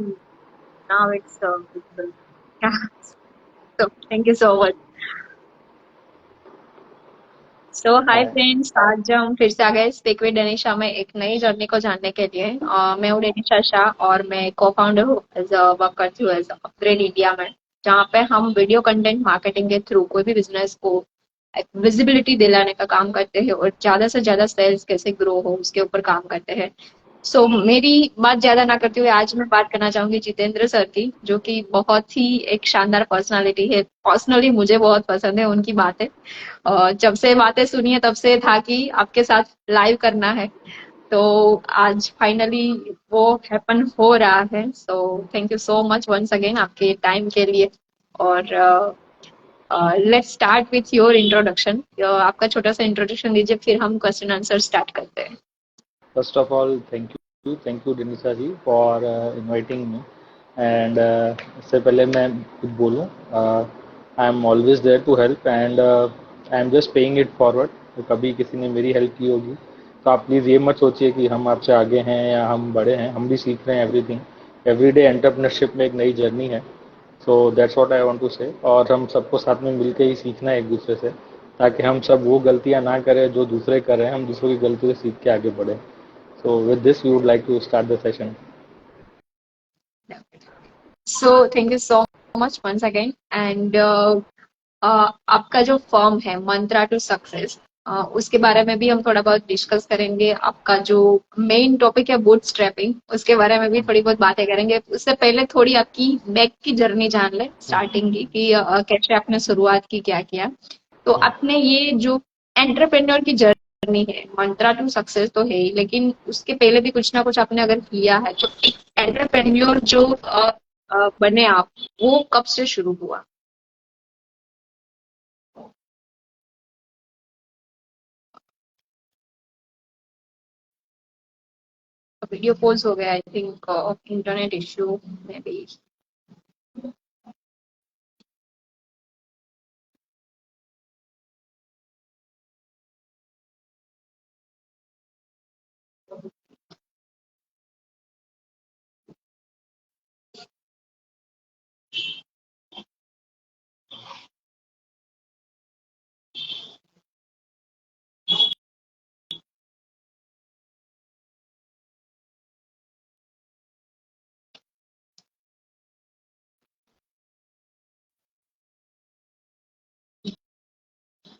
Mm, Now it's visible. Yeah. So thank you so much. So hi Hi. Friends, आज हम फिर से आ गए स्पीक विद डेनिशा में एक नई जर्नी को जानने के लिए। मैं हूँ डेनिशा शाह और मैं को फाउंडर हूँ एज वर्क करती हूँ एज अपग्रेड इंडिया में, जहाँ पे हम वीडियो कंटेंट मार्केटिंग के थ्रू कोई भी बिजनेस को विजिबिलिटी दिलाने का काम करते हैं और ज्यादा से ज्यादा सेल्स कैसे ग्रो हो उसके ऊपर काम करते हैं। मेरी बात ज्यादा ना करते हुए आज मैं बात करना चाहूंगी जितेंद्र सर की, जो कि बहुत ही एक शानदार पर्सनालिटी है। पर्सनली मुझे बहुत पसंद है उनकी बातें। जब से बातें सुनी है तब से था कि आपके साथ लाइव करना है, तो आज फाइनली वो हैपन हो रहा है। So thank you so much once again आपके टाइम के लिए। और let's start with your introduction. आपका छोटा सा इंट्रोडक्शन दीजिए, फिर हम क्वेश्चन आंसर स्टार्ट करते हैं। First of all, thank you Denisha ji for inviting me. And इससे पहले मैं कुछ बोलूँ, I am always there to help and I am just paying it forward. तो कभी किसी ने मेरी हेल्प की होगी तो आप प्लीज़ ये मत सोचिए कि हम आपसे आगे हैं या हम बड़े हैं। हम भी सीख रहे हैं एवरीथिंग। एवरीडे एंटरप्रेन्योरशिप में एक नई जर्नी है। So that's what I want to say. और हम सबको साथ में मिलकर ही सीखना है एक दूसरे से, ताकि हम सब वो गलतियां ना करें जो दूसरे कर रहे हैं, हम दूसरों की गलतियों से सीख के आगे बढ़ें। So with this, we would like to start the session. So thank you so much once again. And आपका जो फर्म है मंत्रा टू सक्सेस, उसके बारे में भी हम थोड़ा बहुत डिस्कस करेंगे। आपका जो मेन टॉपिक है बूट स्ट्रैपिंग, उसके बारे में भी थोड़ी बहुत बातें करेंगे। उससे पहले थोड़ी आपकी बैक की जर्नी जान ले, स्टार्टिंग की कि कैसे आपने शुरुआत की, क्या किया। तो आपने ये जो एंटरप्रेन्योर की जर्नी है, मंत्रा टू सक्सेस तो है ही, लेकिन उसके पहले भी कुछ ना कुछ आपने अगर किया है, तो एक एंटरप्रेन्योर जो बने आप, वो कब से शुरू हुआ? वीडियो पॉज हो गया, आई थिंक इंटरनेट इश्यू में भी।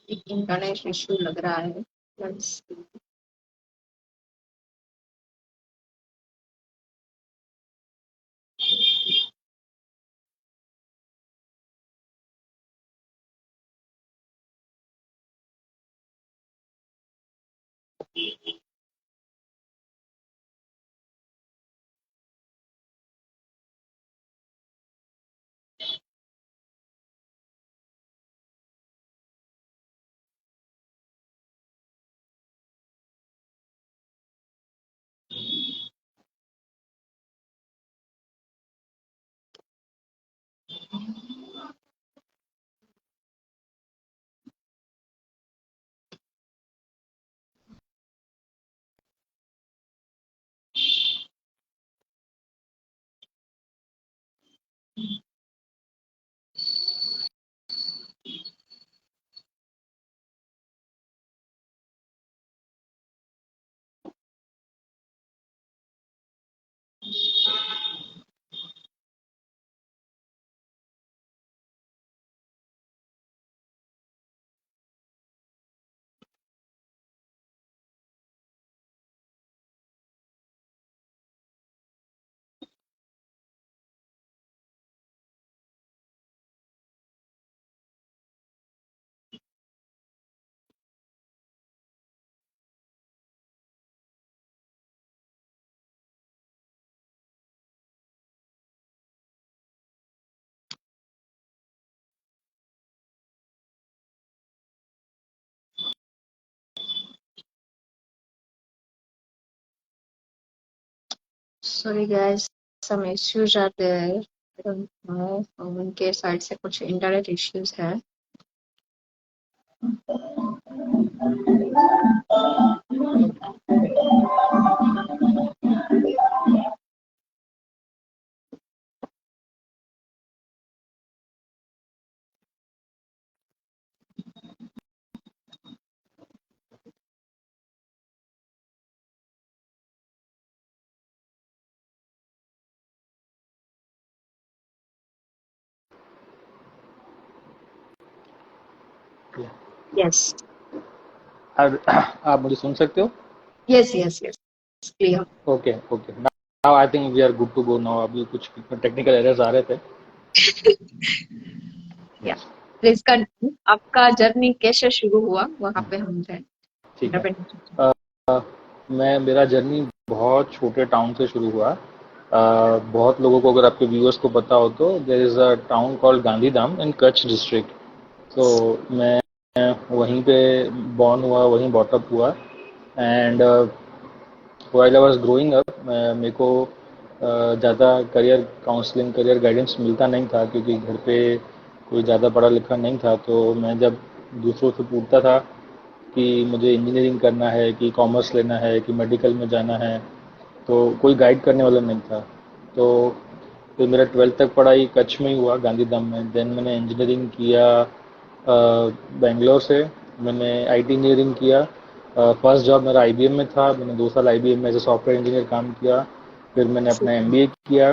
इंटरनेट इश्यू लग रहा है। Let's see. Sorry guys, some issues are there. I don't know, उनके साइड से कुछ इंटरनेट इश्यूज है। यस आप मुझे सुन सकते हो? Yes yes yes clear. Okay okay, now I think we are good to go now. अभी कुछ टेक्निकल एरर्स आ रहे थे। या यस, प्लीज कंटिन्यू, आपका जर्नी कैसे शुरू हुआ वहां पे हम जाए। ठीक है। मैं मेरा जर्नी बहुत छोटे टाउन से शुरू हुआ। बहुत लोगों को, अगर आपके व्यूअर्स को पता हो तो, there is a town called Gandhidham in Kutch district. तो मैं वहीं पे बॉर्न हुआ, वहीं बॉटअप हुआ। And while I was growing up, मेरे को ज़्यादा करियर काउंसलिंग, करियर गाइडेंस मिलता नहीं था, क्योंकि घर पे कोई ज़्यादा पढ़ा लिखा नहीं था। तो मैं जब दूसरों से पूछता था कि मुझे इंजीनियरिंग करना है, कि कॉमर्स लेना है, कि मेडिकल में जाना है, तो कोई गाइड करने वाला नहीं था। तो फिर मेरा 12th तक पढ़ाई कच्छ में ही हुआ, गांधीधाम में। देन मैंने इंजीनियरिंग किया बेंगलोर से। मैंने आईटी इंजीनियरिंग किया। फर्स्ट जॉब मेरा आईबीएम में था। मैंने 2 साल आईबीएम में एज ए सॉफ्टवेयर इंजीनियर काम किया। फिर मैंने अपना एमबीए किया।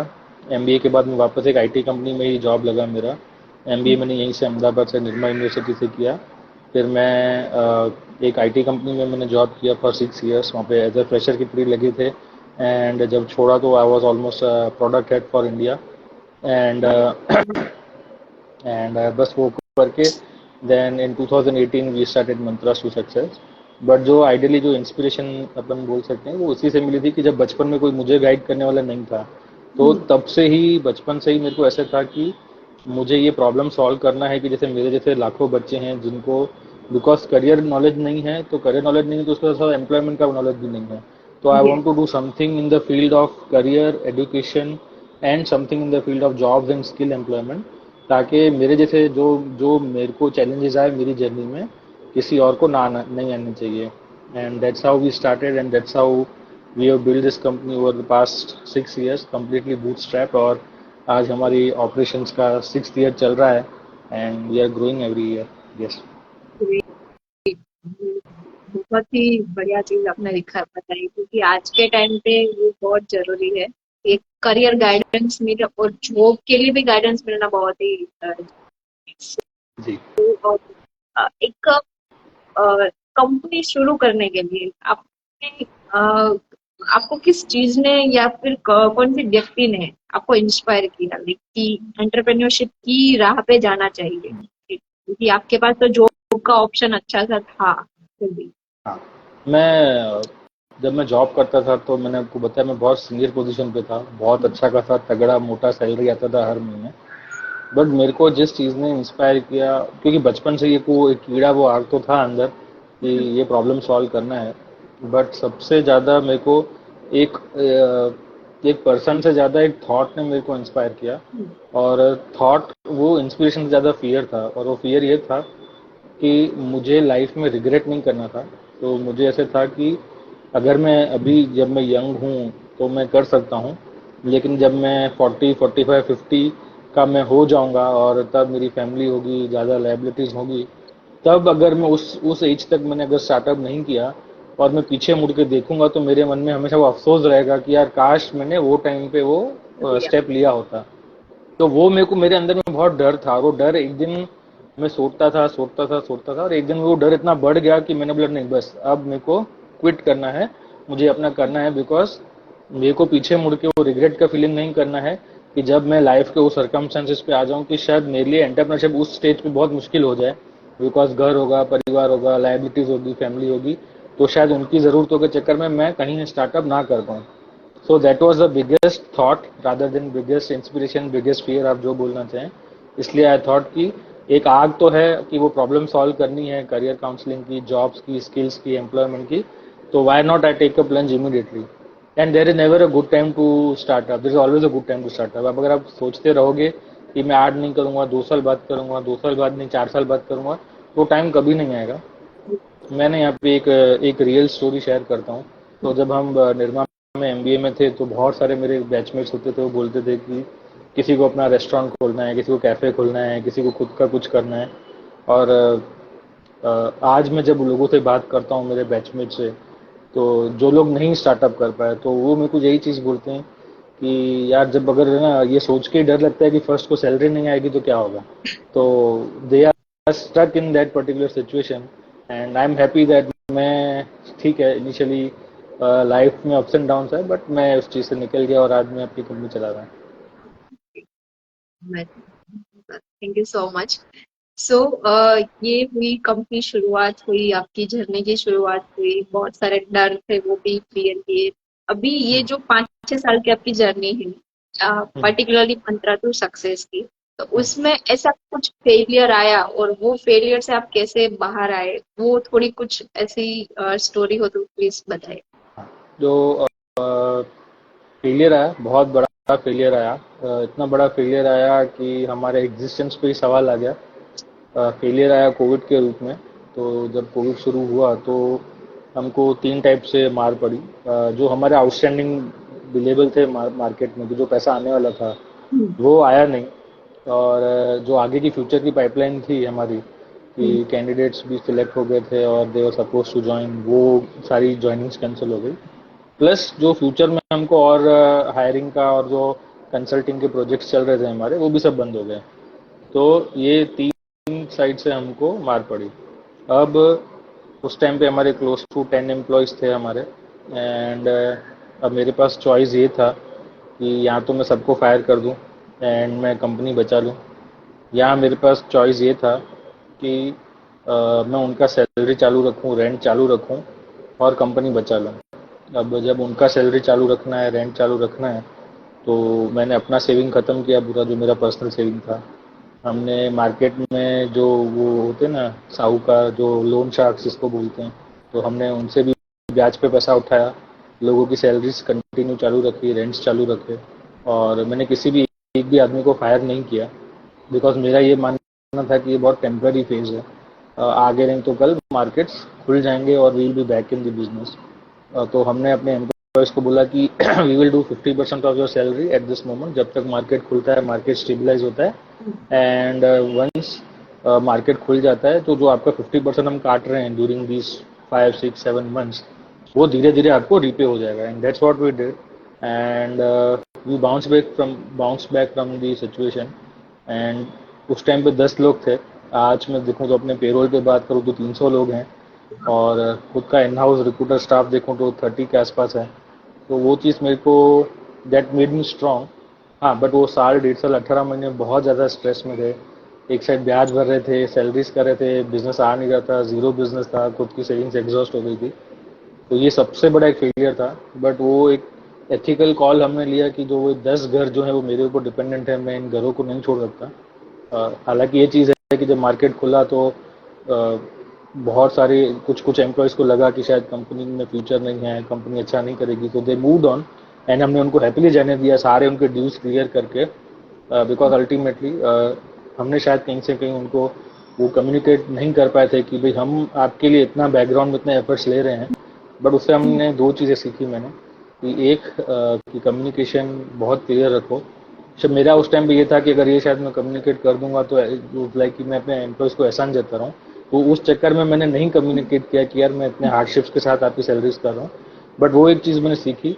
एमबीए के बाद मैं वापस एक आईटी कंपनी में ही जॉब लगा मेरा। एमबीए मैंने यहीं से अहमदाबाद से निर्मा यूनिवर्सिटी से किया। फिर मैं एक आईटी कंपनी में मैंने जॉब किया फॉर 6 इयर्स। वहाँ पे एज ए फ्रेशर की पीरियड लगे थे। एंड जब छोड़ा तो I was almost product head for India. And and बस वो करके then in 2018 we started Mantras to success. But जो आइडियली जो इंस्पिरेशन अपन बोल सकते हैं, वो उसी से मिली थी कि जब बचपन में कोई मुझे गाइड करने वाला नहीं था, तो तब से ही, बचपन से ही मेरे को ऐसा था कि मुझे ये प्रॉब्लम सॉल्व करना है कि जैसे मेरे जैसे लाखों बच्चे हैं जिनको, बिकॉज करियर नॉलेज नहीं है, तो करियर नॉलेज नहीं है तो उसके साथ एम्प्लॉयमेंट का नॉलेज भी नहीं है। तो I want to do something in the field of career education and something in the field of jobs and skill employment, ताकि मेरे जैसे जो जो मेरे को चैलेंजेस आए मेरी जर्नी में, किसी और को नहीं आने चाहिए। And that's how we started and that's how we have build this company over the past 6 years, completely bootstrap. और आज हमारी ऑपरेशंस का 6th ईयर चल रहा है and we are growing every year. Yes बहुत ही बढ़िया चीज आपने दिखा बताई, क्योंकि आज के टाइम पे वो बहुत जरूरी है। एक करियर गाइडेंस मिले और जॉब के लिए भी गाइडेंस मिलना बहुत ही जी। और एक कंपनी शुरू करने के लिए आपने आपको किस चीज ने या फिर कौन सी व्यक्ति ने आपको इंस्पायर किया कि एंटरप्रेन्योरशिप की राह पे जाना चाहिए, क्योंकि आपके पास तो जॉब का ऑप्शन अच्छा सा था फिर भी। हाँ, मैं जब मैं जॉब करता था तो मैंने आपको बताया मैं बहुत सीनियर पोजीशन पे था, बहुत अच्छा खासा तगड़ा मोटा सैलरी आता था हर महीने। बट मेरे को जिस चीज़ ने इंस्पायर किया, क्योंकि बचपन से ये को एक कीड़ा वो आग तो था अंदर कि ये प्रॉब्लम सॉल्व करना है। बट सबसे ज़्यादा मेरे को एक एक पर्सन से ज़्यादा एक थॉट ने मेरे को इंस्पायर किया। और थॉट, वो इंस्पिरेशन से ज़्यादा फियर था। और वो फियर ये था कि मुझे लाइफ में रिग्रेट नहीं करना था। तो मुझे ऐसे था कि अगर मैं अभी, जब मैं यंग हूँ तो मैं कर सकता हूँ, लेकिन जब मैं 40, 45, 50 का मैं हो जाऊंगा और तब मेरी फैमिली होगी, ज़्यादा लाइबिलिटीज़ होगी, तब अगर मैं उस एज तक मैंने अगर स्टार्टअप नहीं किया और मैं पीछे मुड़ के देखूंगा, तो मेरे मन में हमेशा वो अफसोस रहेगा कि यार काश मैंने वो टाइम पे वो स्टेप लिया होता। तो वो मेरे को, मेरे अंदर में बहुत डर था। वो डर एक दिन मैं सोचता था और एक दिन वो डर इतना बढ़ गया कि मैंने बोला नहीं, बस अब मेरे को क्विट करना है, मुझे अपना करना है। बिकॉज मेरे को पीछे मुड़ के वो रिग्रेट का फीलिंग नहीं करना है कि जब मैं लाइफ के उस सर्कमस्टेंसेस पे आ जाऊं कि शायद मेरे लिए एंटरप्रेन्योरशिप उस स्टेज पे बहुत मुश्किल हो जाए। बिकॉज घर होगा, परिवार होगा, लाइबिलिटीज होगी, फैमिली होगी, तो शायद उनकी ज़रूरतों के चक्कर में मैं कहीं स्टार्टअप ना कर पाऊँ। So that was the biggest thought rather than biggest inspiration, biggest fear, आप जो बोलना चाहें। इसलिए आई थॉट कि एक आग तो है कि वो प्रॉब्लम सॉल्व करनी है, करियर काउंसलिंग की, जॉब्स की, स्किल्स की, एम्प्लॉयमेंट की। तो why not I take a plunge immediately. And there is never a good time to startup, there is always a good time to startup. अब अगर आप सोचते रहोगे कि मैं आज नहीं करूंगा, 2 साल बाद करूंगा, 2 साल बाद नहीं, 4 साल बाद करूंगा, तो टाइम कभी नहीं आएगा। मैंने यहाँ पे एक रियल स्टोरी शेयर करता हूँ। तो जब हम निर्मा में एमबीए में थे, तो बहुत सारे मेरे बैचमेट्स होते थे, वो बोलते थे कि किसी को अपना रेस्टोरेंट खोलना है, किसी को कैफ़े खोलना है, किसी को खुद का कुछ करना है। और आज मैं जब लोगों से बात करता हूँ, मेरे बैचमेट से, तो जो लोग नहीं स्टार्टअप कर पाए, तो वो मेरे को यही चीज़ बोलते हैं कि यार, जब अगर ना ये सोच के डर लगता है कि फर्स्ट को सैलरी नहीं आएगी तो क्या होगा। तो दे stuck in that particular situation, and I'm happy that मैं ठीक है इनिशियली लाइफ में अप्स एंड डाउन्स है, बट मैं उस चीज़ से निकल गया और आज मैं अपनी कंपनी चला रहा हूँ। Thank you so much. So ये हुई कंपनी शुरुआत हुई, आपकी जर्नी की शुरुआत हुई, बहुत सारे डर थे वो भी क्लियर किए। अभी ये जो 5-6 साल की आपकी जर्नी है, हम्म, पर्टिकुलरली मंत्रा टू सक्सेस की, तो हम्म। उसमें ऐसा कुछ फेलियर आया और वो फेलियर से आप कैसे बाहर आए, वो थोड़ी कुछ ऐसी स्टोरी हो तो प्लीज बताइए। जो फेलियर आया, बहुत बड़ा फेलियर आया, इतना बड़ा फेलियर आया कि हमारे एग्जिस्टेंस पे ही सवाल आ गया। फेलियर आया कोविड के रूप में। तो जब कोविड शुरू हुआ तो हमको 3 टाइप से मार पड़ी। जो हमारे आउटस्टैंडिंग बिलेबल थे मार्केट में, जो पैसा आने वाला था हम्म, वो आया नहीं। और जो आगे की फ्यूचर की पाइपलाइन थी हमारी, हम्म, कि कैंडिडेट्स भी सिलेक्ट हो गए थे और दे वर सपोज टू ज्वाइन, वो सारी ज्वाइनिंग्स कैंसिल हो गई। प्लस जो फ्यूचर में हमको और हायरिंग का और जो कंसल्टिंग के प्रोजेक्ट्स चल रहे थे हमारे, वो भी सब बंद हो गए। तो ये 3 साइड से हमको मार पड़ी। अब उस टाइम पे हमारे क्लोज टू 10 एम्प्लॉयज़ थे हमारे। एंड अब मेरे पास चॉइस ये था कि या तो मैं सबको फायर कर दूं एंड मैं कंपनी बचा लूं, या मेरे पास चॉइस ये था कि मैं उनका सैलरी चालू रखूं, रेंट चालू रखूं और कंपनी बचा लूं। अब जब उनका सैलरी चालू रखना है, रेंट चालू रखना है, तो मैंने अपना सेविंग ख़त्म किया पूरा, जो मेरा पर्सनल सेविंग था। हमने मार्केट में जो वो होते हैं ना, साहूकार, जो लोन शार्क्स जिसको बोलते हैं, तो हमने उनसे भी ब्याज पे पैसा उठाया, लोगों की सैलरीज कंटिन्यू चालू रखी, रेंट्स चालू रखे, और मैंने किसी भी एक भी आदमी को फायर नहीं किया। बिकॉज मेरा ये मानना था कि ये बहुत टेम्पररी फेज है। आगे नहीं तो कल मार्केट्स खुल जाएंगे और we will be back in the business. तो हमने अपने एम्प्लॉयज़ को बोला कि we will do 50% of your salary at this moment, जब तक मार्केट खुलता है, मार्केट स्टेबलाइज होता है। एंड वंस मार्केट खुल जाता है तो जो आपका 50% हम काट रहे हैं ड्यूरिंग दिस 5 6 7 मंथ्स, वो धीरे धीरे आपको रीपे हो जाएगा। And that's what we did. And we bounce back from the situation. And उस टाइम पे 10 लोग थे। आज मैं देखूँ तो अपने पेरोल पे बात करूँ तो 300 लोग हैं। और खुद का इन हाउस रिक्रूटर स्टाफ देखूँ तो 30 के आसपास है। तो वो चीज़ मेरे को, दैट मेड मी स्ट्रांग। हाँ, बट वो साल 1.5 साल 18 महीने बहुत ज़्यादा स्ट्रेस में थे। एक साइड ब्याज भर रहे थे, सैलरीज कर रहे थे, बिजनेस आ नहीं रहा था, ज़ीरो बिजनेस था, खुद की सेविंग्स एग्जॉस्ट हो गई थी। तो ये सबसे बड़ा एक फेलियर था। बट वो एक एथिकल कॉल हमने लिया कि जो वो 10 घर जो है वो मेरे ऊपर डिपेंडेंट है, मैं इन घरों को नहीं छोड़ सकता। हालांकि ये चीज़ है कि जब मार्केट खुला तो बहुत सारे कुछ कुछ एम्प्लॉयज़ को लगा कि शायद कंपनी में फ्यूचर नहीं है, कंपनी अच्छा नहीं करेगी, तो दे मूव्ड ऑन। एंड हमने उनको हैप्पीली जाने दिया, सारे उनके ड्यूज क्लियर करके। बिकॉज अल्टीमेटली हमने शायद कहीं से कहीं उनको वो कम्युनिकेट नहीं कर पाए थे कि भाई हम आपके लिए इतना बैकग्राउंड में इतने एफर्ट्स ले रहे हैं। बट उससे हमने 2 चीज़ें सीखी मैंने, कि एक कि कम्युनिकेशन बहुत क्लियर रखो। शायद मेरा उस टाइम पे ये था कि अगर ये शायद मैं कम्युनिकेट कर दूंगा तो लाइक कि मैं अपने एम्प्लॉयज़ को एहसान जता रहा हूँ। तो उस चक्कर में मैंने नहीं कम्युनिकेट किया कि यार मैं इतने हार्डशिप्स के साथ आपकी सैलरीज कर रहा हूँ। बट वो एक चीज़ मैंने सीखी।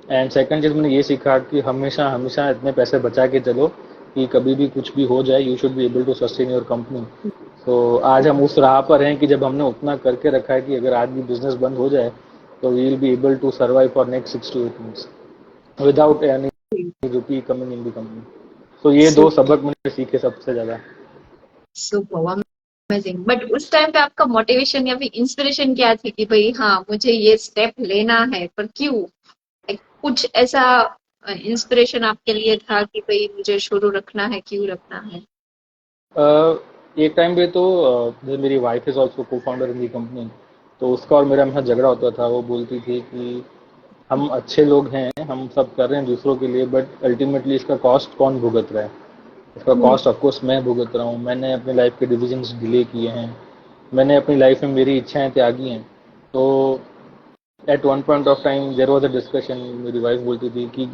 एंड सेकंड चीज़ मैंने ये सीखा कि हमेशा हमेशा इतने पैसे बचा के चलो कि कभी भी कुछ भी हो जाए, you should be able to sustain your company. तो आज हम उस राह पर हैं कि जब हमने उतना करके रखा है कि अगर आज भी बिजनेस बंद हो जाए तो we will be able to survive for next 6 to 8 months without any rupee coming in the company. तो ये 2 सबक मैंने सीखे सबसे ज़्यादा। Super amazing. बट उस टाइम पे आपका मोटिवेशन या फिर इंस्पिरेशन क्या थी कि भाई हाँ मुझे ये स्टेप लेना है, पर क्यों? कुछ ऐसा इंस्पिरेशन आपके लिए था कि भाई मुझे शुरू रखना है, क्यों रखना है? एक टाइम पे तो जैसे मेरी वाइफ इज़ ऑल्सो को फाउंडर इन दी कंपनी, तो उसका और मेरा हमेशा झगड़ा होता था। वो बोलती थी कि हम अच्छे लोग हैं, हम सब कर रहे हैं दूसरों के लिए, बट अल्टीमेटली इसका कॉस्ट कौन भुगत रहा है? इसका हम्म, कॉस्ट ऑफकोर्स मैं भुगत रहा हूँ। मैंने अपनी लाइफ के डिसीजंस डिले किए हैं, मैंने अपनी लाइफ में मेरी इच्छाएं त्यागी हैं। तो at one point of time there was a discussion. मेरी वाइफ बोलती थी कि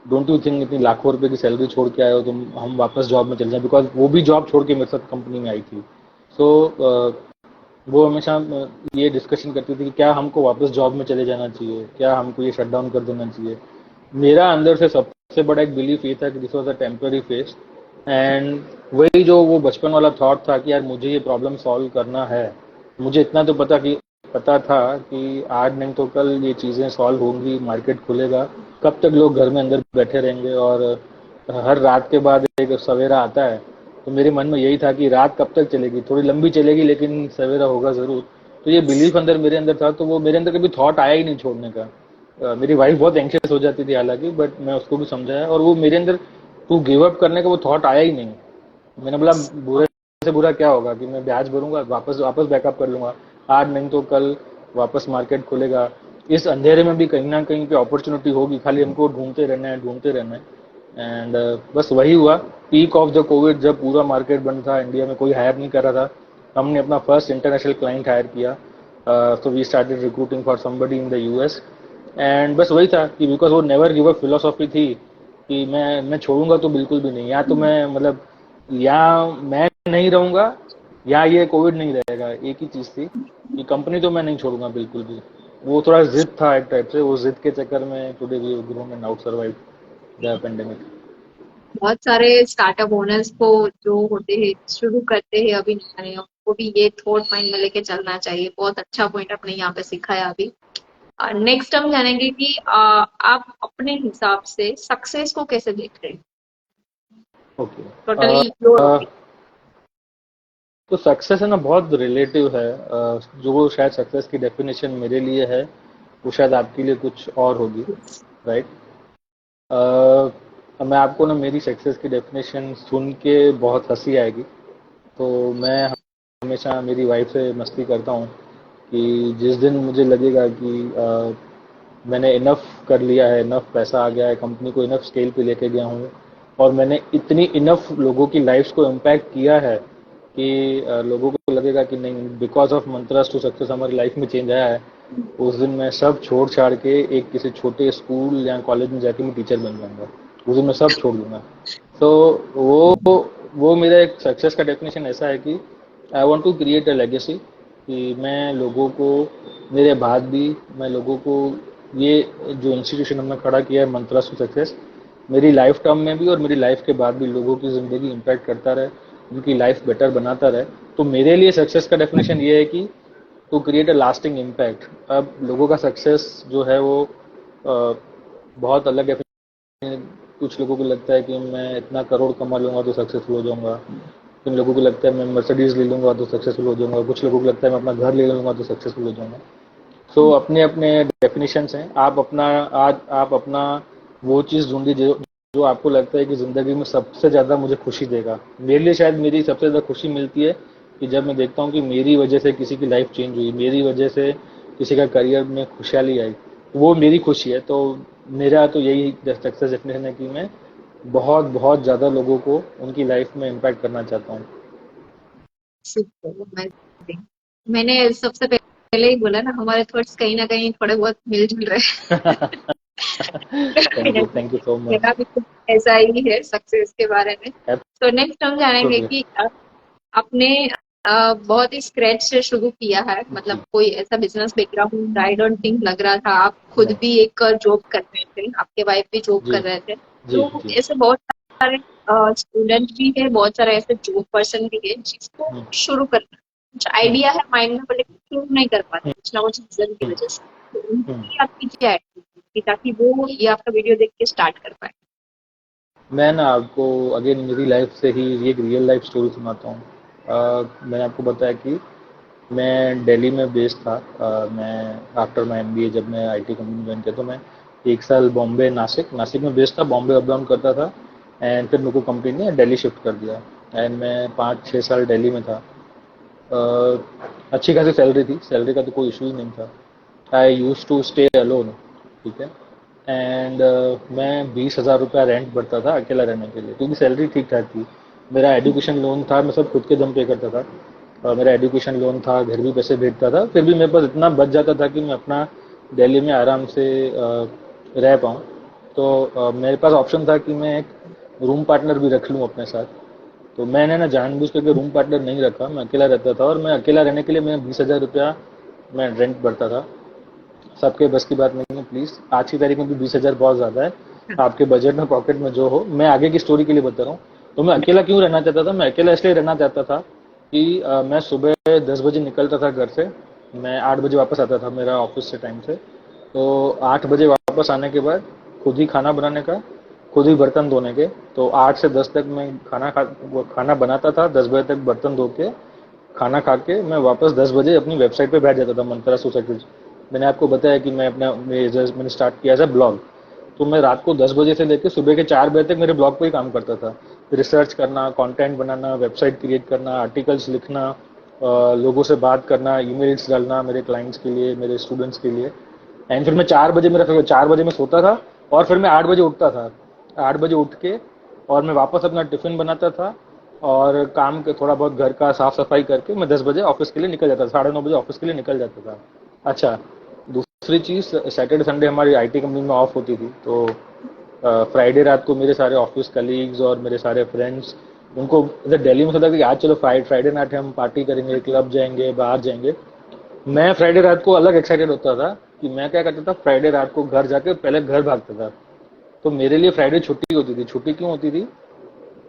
डोंट यू थिंक इतनी लाखों रुपए की सैलरी छोड़ के आए हो तुम, हम वापस जॉब में चल जाए, बिकॉज वो भी जॉब छोड़ के मेरे साथ कंपनी में आई थी। सो वो हमेशा ये डिस्कशन करती थी कि क्या हमको वापस जॉब में चले जाना चाहिए, क्या हमको ये शट डाउन कर देना चाहिए। मेरा अंदर से सबसे बड़ा एक बिलीफ ये था कि this was a temporary phase and वही जो वो बचपन वाला थॉट था कि यार मुझे ये प्रॉब्लम सॉल्व करना है, मुझे इतना तो पता था कि आज नहीं तो कल ये चीज़ें सॉल्व होंगी, मार्केट खुलेगा, कब तक लोग घर में अंदर बैठे रहेंगे और हर रात के बाद एक सवेरा आता है। तो मेरे मन में यही था कि रात कब तक चलेगी, थोड़ी लंबी चलेगी लेकिन सवेरा होगा ज़रूर। तो ये बिलीफ अंदर मेरे अंदर था, तो वो मेरे अंदर कभी थॉट आया ही नहीं छोड़ने का। मेरी वाइफ बहुत एंशियस हो जाती थी हालांकि, बट मैं उसको भी समझाया और वो मेरे अंदर टू गिव अप करने का वो थॉट आया ही नहीं। मैंने बोला बुरे से बुरा क्या होगा कि मैं ब्याज भरूंगा, वापस वापस बैकअप कर लूंगा, आज नहीं तो कल वापस मार्केट खुलेगा, इस अंधेरे में भी कहीं ना कहीं पे अपॉर्चुनिटी होगी, खाली हमको ढूंढते रहना है। एंड बस वही हुआ। पीक ऑफ द कोविड, जब पूरा मार्केट बंद था, इंडिया में कोई हायर नहीं कर रहा था, हमने अपना फर्स्ट इंटरनेशनल क्लाइंट हायर किया। तो we started recruiting for somebody in the US. And बस वही था कि बिकॉज वो नेवर गिव अप फिलोसॉफी थी कि मैं छोड़ूंगा तो बिल्कुल भी नहीं, या तो मैं मतलब या मैं नहीं रहूंगा या ये कोविड नहीं रहेगा, एक ही चीज थी कि कंपनी तो मैं नहीं छोड़ूंगा बिल्कुल भी। वो थोड़ा जिद था एक टाइप से, वो जिद के चक्कर में today we have grown and out survive the pandemic. बहुत सारे स्टार्टअप ओनर्स को जो होते हैं शुरू करते हैं अभी नया नया, उनको भी ये थॉट माइंड में लेके चलना चाहिए। बहुत अच्छा पॉइंट आपने यहाँ पे सिखाया अभी। नेक्स्ट हम जानेंगे कि आप अपने हिसाब से सक्सेस को कैसे देख रहे हैं, ओके। Totally your opinion. तो सक्सेस है ना, बहुत रिलेटिव है। जो शायद सक्सेस की डेफिनेशन मेरे लिए है, वो शायद आपके लिए कुछ और होगी, राइट? मैं आपको ना मेरी सक्सेस की डेफिनेशन सुन के बहुत हंसी आएगी। तो मैं हमेशा मेरी वाइफ से मस्ती करता हूँ कि जिस दिन मुझे लगेगा कि मैंने इनफ कर लिया है, इनफ पैसा आ गया है, कंपनी को इनफ स्केल पे लेके गया हूँ और मैंने इतनी इनफ लोगों की लाइफ्स को इम्पैक्ट किया है कि लोगों को लगेगा कि नहीं, because of mantras to success हमारी लाइफ में चेंज आया है, उस दिन मैं सब छोड़ छाड़ के एक किसी छोटे स्कूल या कॉलेज में जाके मैं टीचर बन जाऊंगा। उस दिन मैं सब छोड़ दूंगा। तो वो मेरा एक सक्सेस का डेफिनेशन ऐसा है कि I want to create a legacy, कि मैं लोगों को, मेरे बाद भी मैं लोगों को, ये जो इंस्टीट्यूशन हमने खड़ा किया है मंत्रा टू सक्सेस, मेरी लाइफ टर्म में भी और मेरी लाइफ के बाद भी लोगों की ज़िंदगी इम्पैक्ट करता रहे, उनकी लाइफ बेटर बनाता रहे। तो मेरे लिए सक्सेस का डेफिनेशन ये है कि to create a lasting impact. अब लोगों का सक्सेस जो है वो बहुत अलग है। कुछ लोगों को लगता है कि मैं इतना करोड़ कमा लूंगा तो सक्सेसफुल हो जाऊंगा, कुछ लोगों को लगता है मैं मर्सिडीज ले लूंगा तो सक्सेसफुल हो जाऊंगा, कुछ लोगों को लगता है मैं अपना घर ले लूंगा तो सक्सेसफुल हो जाऊंगा। सो अपने अपने डेफिनेशंस हैं। आप अपना वो चीज़ ढूंढिए जो जो आपको लगता है कि ज़िंदगी में सबसे ज़्यादा मुझे खुशी देगा। मेरे लिए शायद मेरी सबसे ज़्यादा खुशी मिलती है कि जब मैं देखता हूँ कि मेरी वजह से किसी की लाइफ चेंज हुई, मेरी वजह से किसी का करियर में खुशहाली आई, वो मेरी खुशी है। तो मेरा तो यही सक्सेस डेफिनेशन है कि मैं बहुत बहुत ज़्यादा लोगों को उनकी लाइफ में इम्पैक्ट करना चाहता हूँ। मैंने सबसे पहले ही बोला ना, हमारे थॉट्स कहीं ना कहीं थोड़े बहुत मिलजुल रहे हैं। Thank you so much. मेरा भी कुछ ऐसा ही है सक्सेस के बारे में। तो नेक्स्ट हम जानेंगे एब्सोल्युटली। कि आपने बहुत ही स्क्रैच से शुरू किया है, मतलब जी। कोई ऐसा business background I don't think लग रहा था। आप खुद नहीं। भी एक जॉब कर रहे थे, आपके वाइफ भी जॉब जी कर रहे थे, जी तो जी। ऐसे बहुत सारे स्टूडेंट भी है, बहुत सारे ऐसे जॉब पर्सन भी है जिसको हम्म, शुरू करना है। कुछ हम्म, आइडिया है माइंड में, पर लेकिन शुरू नहीं कर पाते हम्म, कुछ ना कुछ रीजन की हम्म, वजह से। तो उनके हम्म। लिए आपकी क्या एडवाइस है ताकि वो ये आपका वीडियो देख के स्टार्ट कर पाए। मैं ना आपको अगेन मेरी लाइफ से ही एक रियल लाइफ स्टोरी सुनाता हूँ। मैंने आपको बताया कि मैं दिल्ली में बेस्ड था। मैं आफ्टर माई एमबीए जब मैं आईटी कंपनी ज्वाइन किया तो मैं एक साल बॉम्बे नासिक नासिक में बेस्ड था, बॉम्बे अप डाउन करता था। एंड फिर मेरे को कंपनी ने दिल्ली शिफ्ट कर दिया एंड मैं 5-6 साल दिल्ली में था। अच्छी खासी सैलरी थी, सैलरी का तो कोई इशू ही नहीं था। आई यूज टू स्टे अलोन, ठीक है। एंड मैं 20,000 रुपया रेंट भरता था अकेला रहने के लिए, क्योंकि सैलरी ठीक ठाक थी। मेरा एजुकेशन लोन था, मैं सब खुद के दम पे करता था। मेरा एजुकेशन लोन था, घर भी पैसे भेजता था, फिर भी मेरे पास इतना बच जाता था कि मैं अपना दिल्ली में आराम से रह पाऊँ। तो मेरे पास ऑप्शन था कि मैं एक रूम पार्टनर भी रख लूँ अपने साथ। तो मैंने ना जानबूझ करके रूम पार्टनर नहीं रखा, मैं अकेला रहता था और मैं अकेला रहने के लिए मैं 20,000 रुपया मैं रेंट भरता था। सबके बस की बात नहीं है प्लीज़, आज की तारीख में भी 20,000 बहुत ज़्यादा है। आपके बजट में, पॉकेट में जो हो, मैं आगे की स्टोरी के लिए बता रहा हूँ। तो मैं अकेला क्यों रहना चाहता था? मैं अकेला इसलिए रहना चाहता था कि मैं सुबह 10 बजे निकलता था घर से, मैं 8 बजे वापस आता था मेरा ऑफिस से टाइम से। तो 8 बजे वापस आने के बाद खुद ही खाना बनाने का, खुद ही बर्तन धोने के। तो 8 से 10 तक मैं खाना बनाता था, 10 बजे तक बर्तन धो के खाना खा के मैं वापस 10 बजे अपनी वेबसाइट पे बैठ जाता था, मंत्रा सोसाइटी। मैंने आपको बताया कि मैं मैंने स्टार्ट किया था ब्लॉग। तो मैं रात को 10 बजे से लेकर सुबह के 4 बजे तक मेरे ब्लॉग पे ही काम करता था। रिसर्च करना, कंटेंट बनाना, वेबसाइट क्रिएट करना, आर्टिकल्स लिखना, लोगों से बात करना, ईमेल्स डालना मेरे क्लाइंट्स के लिए, मेरे स्टूडेंट्स के लिए। एंड फिर मैं 4 बजे मेरा फिर 4 बजे मैं सोता था और फिर मैं 8 बजे उठता था। 8 बजे उठ के और मैं वापस अपना टिफिन बनाता था और काम के थोड़ा बहुत घर का साफ सफाई करके मैं 10 बजे ऑफिस के लिए निकल जाता था, 9:30 बजे ऑफिस के लिए निकल जाता था। अच्छा, दूसरी चीज, सैटरडे संडे हमारी आईटी कंपनी में ऑफ होती थी। तो फ्राइडे रात को मेरे सारे ऑफिस कलीग्स और मेरे सारे फ्रेंड्स, उनको इधर दिल्ली में सोचा कि आज चलो फ्राइडे नाइट हम पार्टी करेंगे, क्लब जाएंगे, बाहर जाएंगे। मैं फ्राइडे रात को अलग एक्साइटेड होता था कि मैं क्या करता था, फ्राइडे रात को घर जाके पहले घर भागता था। तो मेरे लिए फ्राइडे छुट्टी होती थी। छुट्टी क्यों होती थी?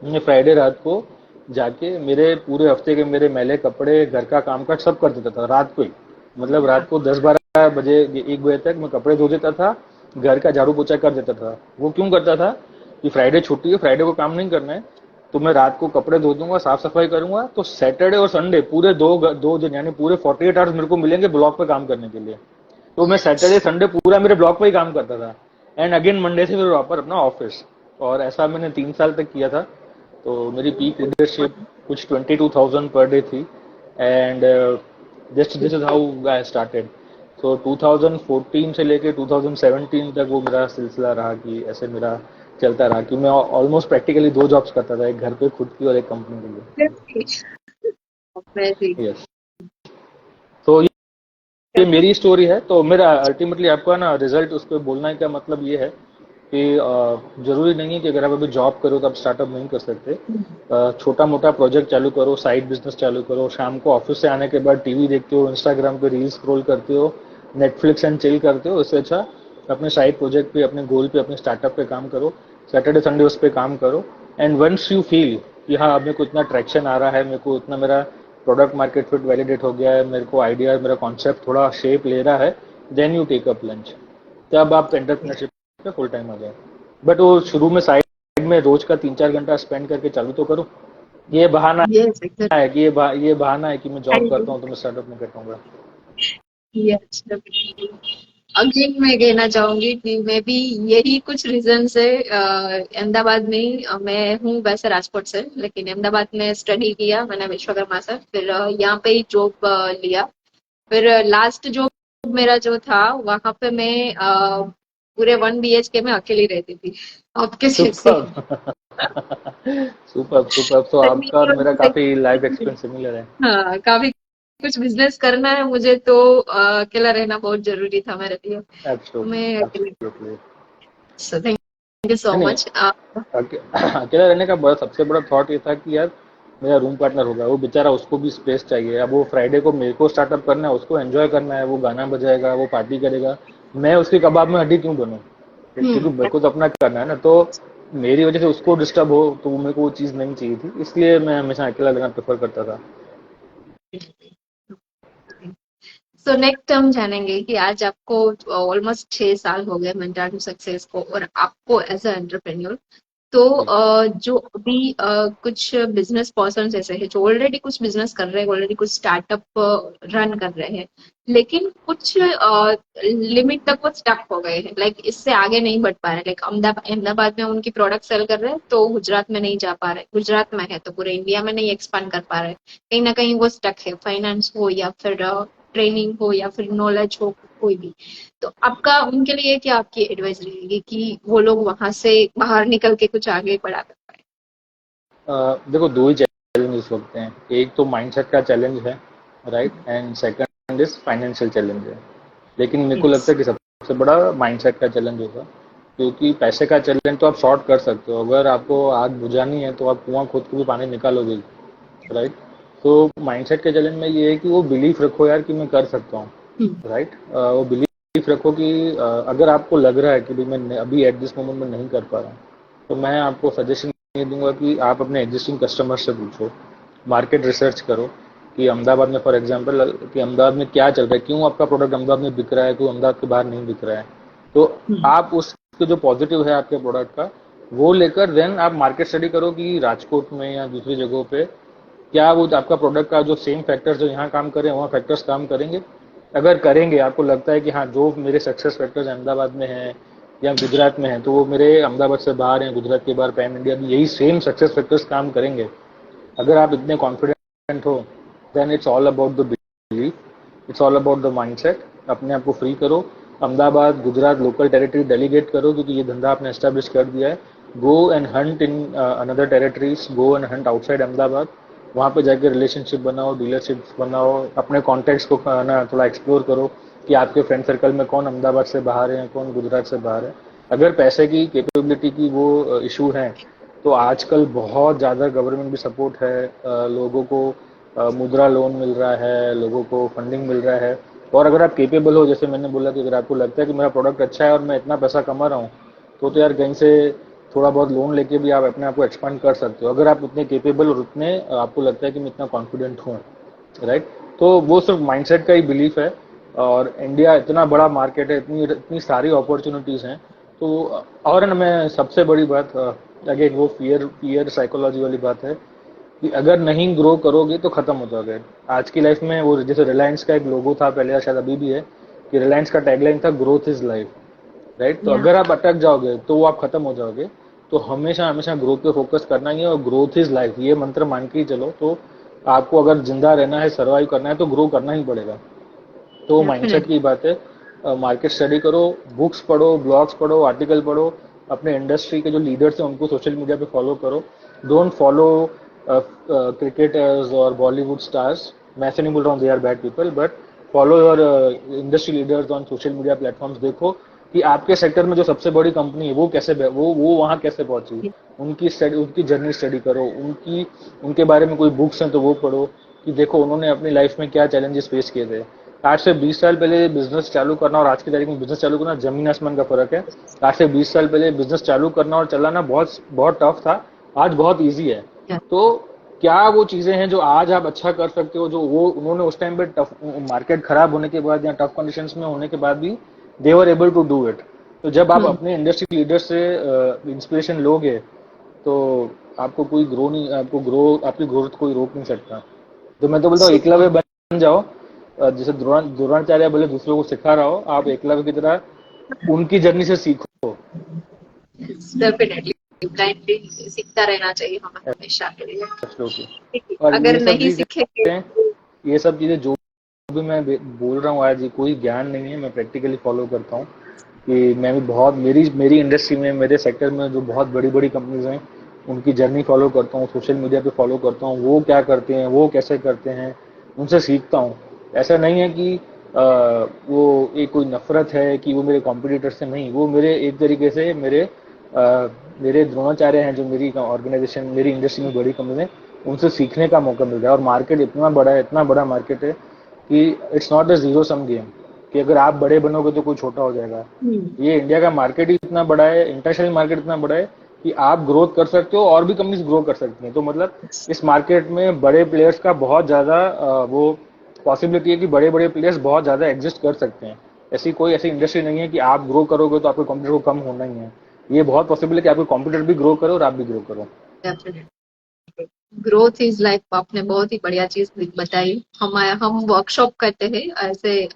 मैं फ्राइडे रात को जाके मेरे पूरे हफ्ते के मेरे मैले कपड़े, घर का काम काज सब कर देता था रात को ही। मतलब रात को 10-12 बजे, 1 बजे तक मैं कपड़े धो देता था, घर का झाड़ू पोछा कर देता था। वो क्यों करता था? कि फ्राइडे छुट्टी है, फ्राइडे को काम नहीं करना है, तो मैं रात को कपड़े धो दूंगा, साफ सफाई करूंगा, तो सैटरडे और संडे पूरे दो दिन यानी पूरे 48 आवर्स मेरे को मिलेंगे ब्लॉग पे काम करने के लिए। तो मैं सैटरडे संडे पूरा मेरे ब्लॉग पे ही काम करता था। एंड अगेन मंडे से फिर वापस अपना ऑफिस। और ऐसा मैंने 3 साल तक किया था। तो मेरी पीक लीडरशिप कुछ 22,000 पर डे थी। And this this is how I started. So 2014 से लेके 2017 तक वो मेरा सिलसिला रहा कि ऐसे मेरा चलता रहा कि मैं ऑलमोस्ट प्रैक्टिकली 2 जॉब्स करता था, एक घर पे खुद की और एक कंपनी के Amazing. लिए। यस। तो ये मेरी स्टोरी है। तो मेरा अल्टीमेटली आपका ना रिजल्ट उस पर बोलने का मतलब ये है कि जरूरी नहीं है कि अगर आप अभी जॉब करो तो आप स्टार्टअप नहीं कर सकते। छोटा मोटा प्रोजेक्ट चालू करो, साइड बिजनेस चालू करो, शाम को ऑफिस से आने के बाद टीवी देखते हो, इंस्टाग्राम पे रील स्क्रॉल करते हो, नेटफ्लिक्स एंड चिल करते हो, इससे अच्छा अपने साइड प्रोजेक्ट पे, अपने गोल पे, अपने स्टार्टअप पे काम करो। सैटरडे संडे उस पर काम करो। एंड वंस यू फील कि हाँ अब मेरे को इतना ट्रैक्शन आ रहा है, मेरे को इतना मेरा प्रोडक्ट मार्केट फिट वैलिडेट हो गया है, मेरे को आइडिया, मेरा कॉन्सेप्ट थोड़ा शेप ले रहा है, then you take up lunch. तब आप एंटरप्रेन्योरशिप पे फुल टाइम आ जाए। बट वो शुरू में साइड में रोज का 3-4 घंटा स्पेंड करके चालू तो करो। ये बहाना Yes, exactly. है कि ये बहाना है कि मैं जॉब करता हूँ तो मैं स्टार्टअप नहीं कर पाऊंगा। Yes, definitely. अगेन मैं कहना चाहूंगी कि मे बी यही कुछ रीजन है। अहमदाबाद में मैं हूँ वैसे राजकोट से, लेकिन अहमदाबाद में स्टडी किया मैंने विश्वकर्मा से, फिर यहाँ पे ही जॉब लिया। फिर लास्ट जॉब मेरा जो था वहां पे मैं पूरे 1 BHK में अकेली रहती थी, आपके जैसे। Super super super. तो फिर आपका और मेरा मेरे काफी लाइफ एक्सपीरियंस सिमिलर है। हाँ, काफी कुछ बिजनेस करना है मुझे तो अकेला रहना बहुत जरूरी था मेरे लिए, तो एब्सोल्युटली, मैं अकेले। एब्सोल्युटली। सो थैंक यू सो नहीं नहीं, मच। अकेला रहने का बड़ा सबसे बड़ा थॉट ये था कि यार मेरा रूम पार्टनर होगा, वो बेचारा, उसको भी स्पेस चाहिए। अब वो फ्राइडे को मेरे को स्टार्टअप करना है, उसको एंजॉय करना है, वो गाना बजाएगा, वो पार्टी करेगा, मैं उसके कबाब में हड्डी क्यों बनूं? क्योंकि मेरे को तो अपना करना है ना। तो मेरी वजह से उसको डिस्टर्ब हो तो मेरे को वो चीज़ नहीं चाहिए थी, इसलिए मैं हमेशा अकेला रहना प्रेफर करता था। सो नेक्स्ट हम जानेंगे कि आज आपको ऑलमोस्ट 6 साल हो गए मेंटर टू सक्सेस को, और आपको एज अ एंटरप्रेन्योर। तो जो अभी कुछ बिजनेस पर्सन ऐसे हैं जो ऑलरेडी कुछ बिजनेस कर रहे हैं, ऑलरेडी कुछ स्टार्टअप रन कर रहे हैं, लेकिन कुछ लिमिट तक वो स्टक हो गए हैं, लाइक इससे आगे नहीं बढ़ पा रहे। लाइक अहमदाबाद में उनकी प्रोडक्ट सेल कर रहे हैं तो गुजरात में नहीं जा पा रहे, गुजरात में है तो पूरे इंडिया में नहीं एक्सपांड कर पा रहे, कहीं ना कहीं वो स्टक है, फाइनेंस हो या फिर ट्रेनिंग हो या फिर नॉलेज हो, कोई भी। तो आपका उनके लिए क्या आपकी एडवाइस रहेगी कि वो लोग वहां से बाहर निकल के कुछ आगे बढ़ा कर पाए? देखो, दो ही चैलेंज इस वक्त हैं। एक तो माइंडसेट का चैलेंज है, right, and second is financial challenge है। लेकिन मेरे को लगता यस। है कि सबसे बड़ा माइंडसेट का चैलेंज होगा। क्योंकि पैसे का चैलेंज तो आप सॉर्ट कर सकते हो, अगर आपको आग बुझानी है तो आप कुआं खोद के भी पानी निकालोगे, राइट। तो माइंडसेट के चैलेंज में ये है कि वो बिलीफ रखो यार कि मैं कर सकता हूँ, राइट। वो बिलीफ रखो कि अगर आपको लग रहा है कि भाई मैं अभी एट दिस मोमेंट में नहीं कर पा रहा हूँ, तो मैं आपको सजेशन ये दूंगा कि आप अपने एग्जिस्टिंग कस्टमर से पूछो, मार्केट रिसर्च करो कि अहमदाबाद में फॉर एग्जांपल कि अहमदाबाद में क्या चल रहा है, क्यों आपका प्रोडक्ट अहमदाबाद में बिक रहा है, क्यों अहमदाबाद के बाहर नहीं बिक रहा है। तो हम्म। आप उसके जो पॉजिटिव है आपके प्रोडक्ट का वो लेकर देन आप मार्केट स्टडी करो कि राजकोट में या दूसरी जगहों पे क्या वो आपका प्रोडक्ट का जो सेम फैक्टर्स जो यहाँ काम करें वहाँ फैक्टर्स काम करेंगे। अगर करेंगे, आपको लगता है कि हाँ जो मेरे सक्सेस फैक्टर्स अहमदाबाद में हैं या गुजरात में हैं तो वो मेरे अहमदाबाद से बाहर हैं, गुजरात के बाहर पैन इंडिया में यही सेम सक्सेस फैक्टर्स काम करेंगे, अगर आप इतने कॉन्फिडेंट हो, then it's all about the belief, it's all about the mindset. अपने आप को फ्री करो, Ahmedabad Gujarat local territory delegate करो क्योंकि ये धंधा आपने एस्टेब्लिश कर दिया है। Go and hunt in another territories, go and hunt outside Ahmedabad, वहाँ पे जाके रिलेशनशिप बनाओ, डीलरशिप बनाओ, अपने कॉन्टैक्ट्स को ना थोड़ा एक्सप्लोर करो कि आपके फ्रेंड सर्कल में कौन अहमदाबाद से बाहर है, कौन गुजरात से बाहर है। अगर पैसे की कैपेबिलिटी की वो इशू है तो आजकल बहुत ज़्यादा गवर्नमेंट भी सपोर्ट है, लोगों को मुद्रा लोन मिल रहा है, लोगों को फंडिंग मिल रहा है। और अगर आप केपेबल हो, जैसे मैंने बोला कि अगर आपको लगता है कि मेरा प्रोडक्ट अच्छा है और मैं इतना पैसा कमा रहा हूँ तो यार कहीं से थोड़ा बहुत लोन लेके भी आप अपने आप को एक्सपांड कर सकते हो, अगर आप उतने केपेबल और उतने आपको लगता है कि मैं इतना कॉन्फिडेंट हूँ, राइट। तो वो सिर्फ माइंडसेट का ही बिलीफ है। और इंडिया इतना बड़ा मार्केट है, इतनी इतनी सारी अपॉर्चुनिटीज़ हैं। तो और ना मैं सबसे बड़ी बात, अगेन वो फियर फियर साइकोलॉजी वाली बात है कि अगर नहीं ग्रो करोगे तो खत्म हो जाओगे। आज की लाइफ में वो जैसे रिलायंस का एक लोगो था पहले या शायद अभी भी है कि रिलायंस का टैगलाइन था ग्रोथ इज लाइफ, राइट। तो या अगर आप अटक जाओगे तो वो आप खत्म हो जाओगे। तो हमेशा हमेशा ग्रोथ पे फोकस करना ही है और ग्रोथ इज लाइफ ये मंत्र मान के ही चलो। तो आपको अगर जिंदा रहना है, सर्वाइव करना है तो ग्रो करना ही पड़ेगा। तो माइंडसेट डेफिनेटली। की बात है। मार्केट स्टडी करो, बुक्स पढ़ो, ब्लॉग्स पढ़ो, आर्टिकल पढ़ो, अपने इंडस्ट्री के जो लीडर्स हैं उनको सोशल मीडिया पे फॉलो करो। डोंट फॉलो क्रिकेटर्स और बॉलीवुड स्टार्स, मैं ऐसे नहीं बोल रहा हूँ they are bad people, but follow your industry leaders on social media platforms. देखो कि आपके सेक्टर में जो सबसे बड़ी कंपनी है वो कैसे वो वहाँ कैसे पहुंची, उनकी स्टडी, उनकी जर्नी स्टडी करो, उनकी उनके बारे में कोई बुक्स हैं तो वो पढ़ो कि देखो उन्होंने अपनी लाइफ में क्या चैलेंजेस फेस किए थे। आज से 20 साल पहले बिजनेस चालू करना और आज की तारीख में बिजनेस चालू करना जमीन आसमान का फर्क है। आज से 20 साल पहले बिजनेस चालू करना और चलाना बहुत बहुत टफ था, आज बहुत इजी है। तो क्या वो चीजें हैं जो आज आप अच्छा कर सकते हो जो वो उन्होंने उस टाइम पे टफ मार्केट खराब होने के बाद या टफ कंडीशंस में होने के बाद भी they were able to do it. तो जब आप हम्म। अपने इंडस्ट्री लीडर से इंस्पिरेशन लोगे तो आपको कोई ग्रो नहीं, आपको ग्रो, आपकी ग्रोथ कोई रोक नहीं सकता। तो मैं तो बोलता हूँ सुपर। एकलव्य बन जाओ। जैसे द्रोणाचार्य बोले दूसरों को सिखा रहा हो, आप एकलव्य की तरह उनकी जर्नी से सीखो। डेफिनेटली ब्लाइंडली सीखता रहना चाहिए हमें हमेशा के लिए। एब्सोल्युटली। ठीक है, और अगर ये सब नहीं चीजें, सीखेंगे तो ये सब चीजें जो भी मैं बोल रहा हूँ आज, ये कोई ज्ञान नहीं है, मैं प्रैक्टिकली फॉलो करता हूँ कि मैं भी बहुत मेरी मेरी इंडस्ट्री में, मेरे सेक्टर में जो बहुत बड़ी बड़ी कंपनीज हैं उनकी जर्नी फॉलो करता हूँ, सोशल मीडिया पे फॉलो करता हूँ, वो क्या करते हैं, वो कैसे करते हैं, उनसे सीखता हूँ। ऐसा नहीं है कि वो एक कोई नफरत है कि वो मेरे कॉम्पिटिटर से, नहीं, वो मेरे एक तरीके से मेरे द्रोणाचार्य हैं जो मेरी ऑर्गेनाइजेशन, मेरी इंडस्ट्री में बड़ी कंपनी है, उनसे सीखने का मौका मिल रहा है। और मार्केट इतना बड़ा है, इतना बड़ा मार्केट है कि it's not a zero sum game कि अगर आप बड़े बनोगे तो कोई छोटा हो जाएगा। ये इंडिया का मार्केट ही इतना बड़ा है, इंटरनेशनल मार्केट इतना बड़ा है कि आप ग्रोथ कर सकते हो और भी कंपनीज ग्रो कर सकती हैं। तो मतलब इस मार्केट में बड़े प्लेयर्स का बहुत ज्यादा वो पॉसिबिलिटी है कि बड़े बड़े प्लेयर्स बहुत ज्यादा एग्जिस्ट कर सकते हैं। ऐसी कोई ऐसी इंडस्ट्री नहीं है कि आप ग्रो करोगे तो आपके कॉम्पिटिटर को कम होना ही है। ये बहुत पॉसिबल है कि आपके कॉम्पिटिटर भी ग्रो करो और आप भी ग्रो करो। Definitely growth is life. आपने बहुत ही बढ़िया चीज बताई। हम वर्कशॉप करते हैं ऐसे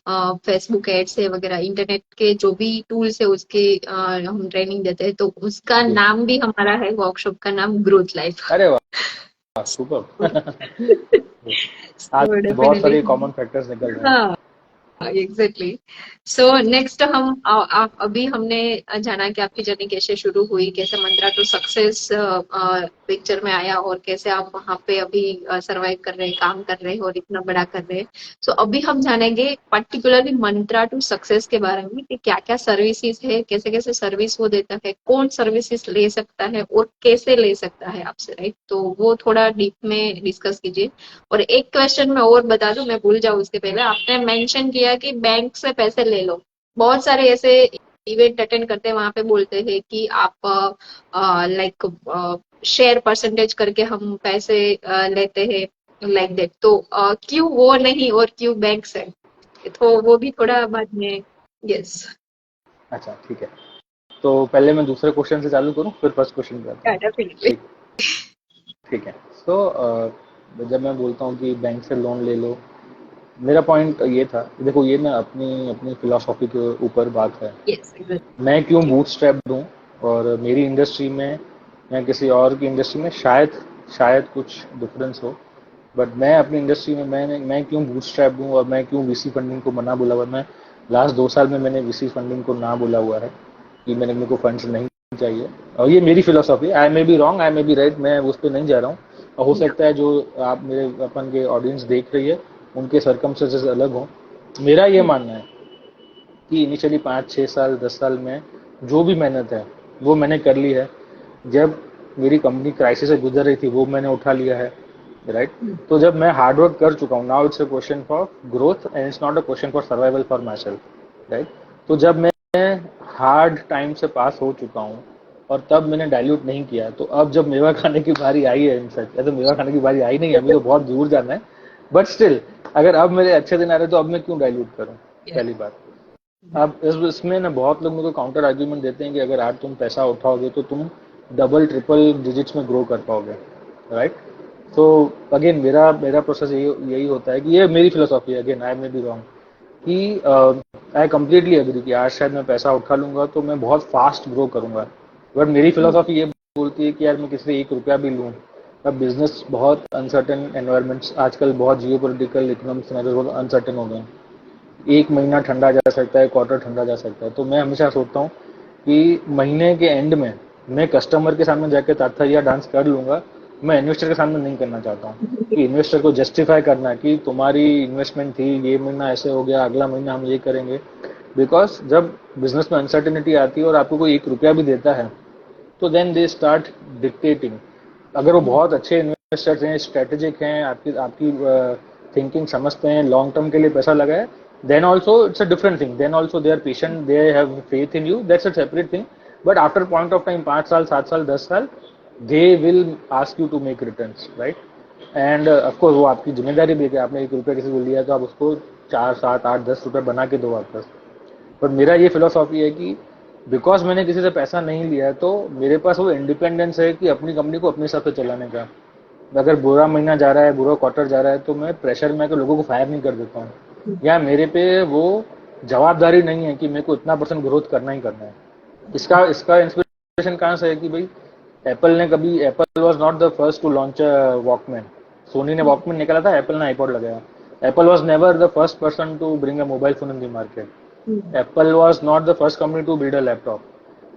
फेसबुक एड से वगैरह, इंटरनेट के जो भी टूल्स है उसके हम ट्रेनिंग देते हैं, तो उसका जी। नाम भी हमारा है, वर्कशॉप का नाम ग्रोथ लाइफ। अरे वाह, सुपर। आज सो बहुत डेफिनेटली सारे कॉमन फैक्टर्स निकल रहे हैं। हाँ, एग्जैक्टली। सो नेक्स्ट हम अभी हमने जाना कि आपकी जर्नी कैसे शुरू हुई, कैसे मंत्रा टू सक्सेस पिक्चर में आया और कैसे आप वहां पे अभी सरवाइव कर रहे हैं, काम कर रहे हैं और इतना बड़ा कर रहे हैं। सो अभी हम जानेंगे पर्टिकुलरली मंत्रा टू सक्सेस के बारे में कि क्या क्या सर्विसेज है, कैसे कैसे सर्विस वो देता है, कौन सर्विसेज ले सकता है और कैसे ले सकता है आपसे, राइट। तो वो थोड़ा डीप में डिस्कस कीजिए। और एक क्वेश्चन मैं और बता दूं, मैं भूल जाऊं उसके पहले, आपने मेंशन किया कि बैंक से पैसे ले लो। बहुत सारे ऐसे इवेंट अटेंड करते हैं वहां पे बोलते हैं कि आप लाइक शेयर परसेंटेज करके हम पैसे लेते हैं, लाइक दैट। तो क्यों वो नहीं और क्यों बैंक से? तो वो भी थोड़ा बाद में। यस। अच्छा ठीक है, तो पहले मैं दूसरे क्वेश्चन से चालू करूं फिर फर्स्ट क्वेश्चन पे आता हूँ। डेफिनेटली। ठीक, ठीक है। सो जब मैं बोलता हूँ कि बैंक से लोन ले लो, मेरा पॉइंट ये था, देखो ये ना अपनी अपनी फिलोसॉफी के ऊपर बात है। यस, मैं क्यों बूटस्ट्रैप्ड हूँ और मेरी इंडस्ट्री में या किसी और की इंडस्ट्री में शायद शायद कुछ डिफरेंस हो, बट मैं अपनी इंडस्ट्री में मैं क्यों बूटस्ट्रैप्ड हूँ और मैं क्यों वीसी फंडिंग को मना बोला हुआ है। मैं लास्ट 2 साल में मैंने वीसी फंडिंग को ना बोला हुआ है कि मेरे को फंड्स नहीं चाहिए, और ये मेरी philosophy. I may be wrong, I may be right, मैं उस पर नहीं जा रहा हूँ। और हो या सकता है जो आप मेरे अपन के ऑडियंस देख रही है उनके सर्कमस्टेंसेस अलग हों। मेरा ये मानना है कि इनिशियली 5 6 साल 10 साल में जो भी मेहनत है वो मैंने कर ली है। जब मेरी कंपनी क्राइसिस से गुजर रही थी वो मैंने उठा लिया है, राइट। तो जब मैं हार्डवर्क कर चुका हूँ, now it's a question for growth and it's not a question for survival for my self, right. तो जब मैं हार्ड टाइम से पास हो चुका हूँ और तब मैंने डाइल्यूट नहीं किया, तो अब जब मेवा खाने की बारी आई है, इनफैक्ट ऐसे मेवा खाने की बारी आई नहीं है, अभी तो बहुत दूर जाना है, बट स्टिल अगर अब मेरे अच्छे दिन आ रहे तो अब मैं क्यों डाइल्यूट करूँ, पहली बात। अब इसमें ना बहुत लोग मेरे को काउंटर आर्ग्यूमेंट देते हैं कि अगर आज तुम पैसा उठाओगे तो तुम डबल ट्रिपल डिजिट्स में ग्रो कर पाओगे, राइट। तो अगेन मेरा मेरा प्रोसेस यही यही होता है कि ये मेरी फिलोसॉफी है, again I may be wrong, कि आई कम्प्लीटली एग्री कि आज शायद मैं पैसा उठा लूंगा तो मैं बहुत फास्ट ग्रो करूंगा, बट मेरी फिलोसॉफी ये बोलती है कि यार मैं किसी से 1 रुपया भी लूँ। अब बिजनेस बहुत अनसर्टेन एनवायरमेंट्स आजकल, बहुत जियो पोलिटिकल इकोनॉमिक सिनेरियो बहुत अनसर्टेन हो गए हैं। एक महीना ठंडा जा सकता है, क्वार्टर ठंडा जा सकता है। तो मैं हमेशा सोचता हूँ कि महीने के एंड में मैं कस्टमर के सामने जाके तात्या डांस कर लूंगा, मैं इन्वेस्टर के सामने नहीं करना चाहता हूँ। कि इन्वेस्टर को जस्टिफाई करना कि तुम्हारी इन्वेस्टमेंट थी, ये महीना ऐसे हो गया, अगला महीना हम ये करेंगे। बिकॉज जब बिजनेस में अनसर्टेनिटी आती है और आपको कोई 1 रुपया भी देता है तो देन दे स्टार्ट डिक्टेटिंग। अगर वो बहुत अच्छे इन्वेस्टर्स हैं, स्ट्रेटेजिक हैं, आपकी आपकी थिंकिंग समझते हैं, लॉन्ग टर्म के लिए पैसा लगाए, then also it's a different thing, then also they are patient, they have faith in you, that's a separate thing. But after point of time 5 साल 7 साल 10 साल they will ask you to make returns, right? End of course वो आपकी जिम्मेदारी भी है कि आपने 1 रुपया किसी को लिया तो आप उसको 4 7 8 10 रुपए बना के दो वापस। पर मेरा ये फिलोसॉफी है कि बिकॉज मैंने किसी से पैसा नहीं लिया तो मेरे पास वो इंडिपेंडेंस है कि अपनी कंपनी को अपने हिसाब से चलाने का। अगर बुरा महीना जा रहा है, बुरा क्वार्टर जा रहा है, तो मैं प्रेशर में आकर लोगों को फायर नहीं कर देता हूँ, या मेरे पे वो जवाबदारी नहीं है कि मेरे को इतना % ग्रोथ करना ही करना है। इसका इसका इंस्पिरेशन कहाँ से है कि भाई एप्पल ने कभी, Apple was not the first to launch Walkman. Sony ने वॉकमैन निकाला था, एप्पल ने आईपॉड लगाया। Apple was never the first person to bring a mobile phone in the market. Apple was not the first company to build a laptop.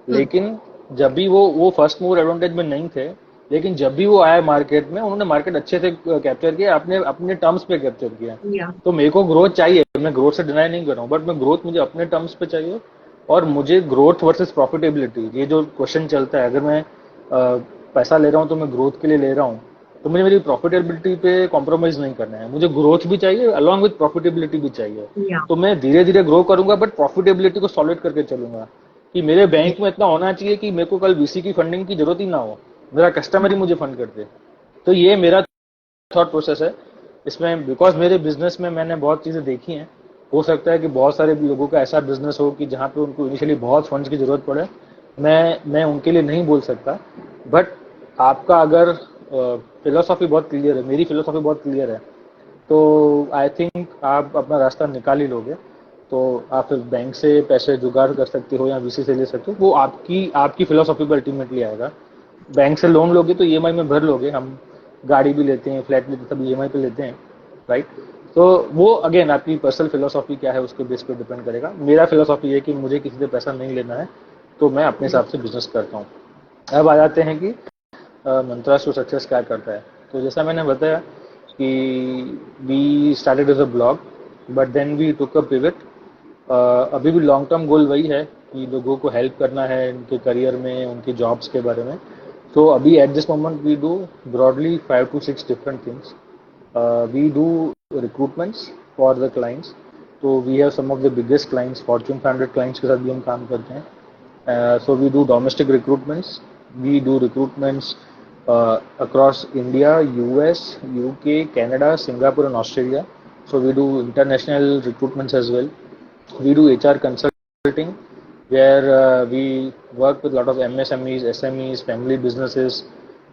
लेकिन जब भी वो first mover advantage में नहीं थे, लेकिन जब भी वो आए मार्केट में उन्होंने मार्केट अच्छे से कैप्चर किया, अपने अपने टर्म्स पे कैप्चर किया। तो मेरे को ग्रोथ चाहिए, मैं ग्रोथ से डिनाई नहीं कर रहा हूँ, बट मैं ग्रोथ मुझे अपने टर्म्स पे चाहिए। और मुझे ग्रोथ वर्सेस प्रॉफिटेबिलिटी, ये जो क्वेश्चन चलता है, अगर मैं पैसा ले रहा हूँ तो मैं ग्रोथ के लिए ले रहा हूँ, तो मुझे मेरी प्रॉफिटेबिलिटी पे कॉम्प्रोमाइज नहीं करना है। मुझे ग्रोथ भी चाहिए अलॉन्ग विद प्रॉफिटेबिलिटी भी चाहिए। तो मैं धीरे धीरे ग्रो करूंगा बट प्रॉफिटेबिलिटी को सॉलिड करके चलूंगा कि मेरे बैंक में इतना होना चाहिए कि मेरे को कल वीसी की फंडिंग की जरूरत ही ना हो, मेरा कस्टमर ही मुझे फंड कर दे। तो ये मेरा थॉट प्रोसेस है इसमें। बिकॉज मेरे बिजनेस में मैंने बहुत चीजें देखी हैं। हो सकता है कि बहुत सारे लोगों का ऐसा बिजनेस हो कि जहाँ पे उनको इनिशियली बहुत फंड्स की जरूरत पड़े, मैं उनके लिए नहीं बोल सकता। बट आपका अगर फिलोसॉफी बहुत क्लियर है, मेरी फिलोसॉफी बहुत क्लियर है, तो आई थिंक आप अपना रास्ता निकाल ही लोगे। तो आप फिर बैंक से पैसे जुगाड़ कर सकते हो या वीसी से ले सकते हो, वो आपकी आपकी फिलोसॉफी पर अल्टीमेटली आएगा। बैंक से लोन लोगे तो ईएमआई में भर लोगे, हम गाड़ी भी लेते हैं, फ्लैट भी सब ईएमआई पे लेते हैं, राइट। तो वो अगेन आपकी पर्सनल फिलोसॉफी क्या है उसके बेस पे डिपेंड करेगा। मेरा फिलोसॉफी है कि मुझे किसी से पैसा नहीं लेना है, तो मैं अपने हिसाब से बिजनेस करता हूँ। अब आ जाते हैं कि मंत्रास टू सक्सेस क्या करता है। तो जैसा मैंने बताया कि we started as a blog but then we took a pivot. अभी भी लॉन्ग टर्म गोल वही है कि लोगों को हेल्प करना है उनके करियर में, उनकी जॉब्स के बारे में। तो अभी at this moment we do broadly 5 to 6 different things. We do recruitments for the clients. तो we have some of the biggest clients, Fortune 500 clients के साथ भी हम काम करते हैं. So we do domestic recruitments. We do recruitments across India, US, UK, Canada, Singapore, and Australia. So we do international recruitments as well. We do HR consulting, where we work with a lot of MSMEs, SMEs, family businesses,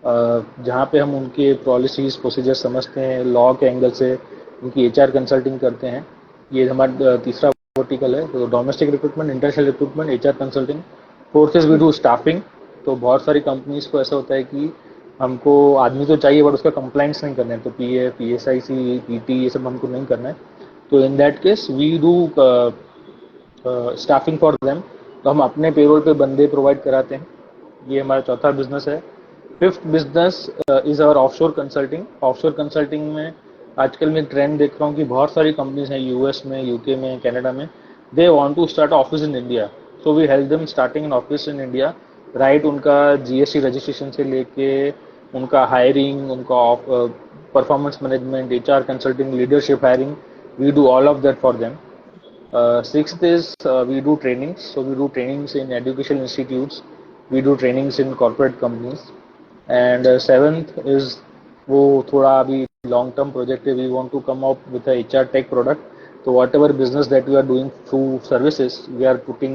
जहाँ पे हम उनके policies procedure समझते हैं, law के angle से उनकी HR consulting करते हैं. ये हमारा तीसरा वर्टिकल है. तो domestic recruitment, international recruitment, HR consulting. Fourth is we do staffing. तो बहुत सारी कंपनीज को ऐसा होता है कि हमको आदमी तो चाहिए बट उसका कंप्लाइंस नहीं करना है, तो PF, PSIC, PT ये सब हमको नहीं करना है. तो in that case we do staffing for them. तो हम अपने पेरोल पे बंदे प्रोवाइड कराते हैं. ये हमारा चौथा बिजनेस है. Fifth business is our offshore consulting. Offshore consulting में आजकल मैं ट्रेंड देख रहा हूँ कि बहुत सारी कंपनीज हैं US में, UK में, कनाडा में. They want to start office in India. So we help them starting an office in India. Right, उनका GST रजिस्ट्रेशन से लेके उनका हायरिंग, उनका performance management, HR consulting, leadership hiring, we do all of that for them. Sixth is we do trainings. So we do trainings in educational institutes. We do trainings in corporate companies. And seventh is वो थोड़ा अभी long term project है. We want to come up with a HR tech product. So whatever business that we are doing through services, we are putting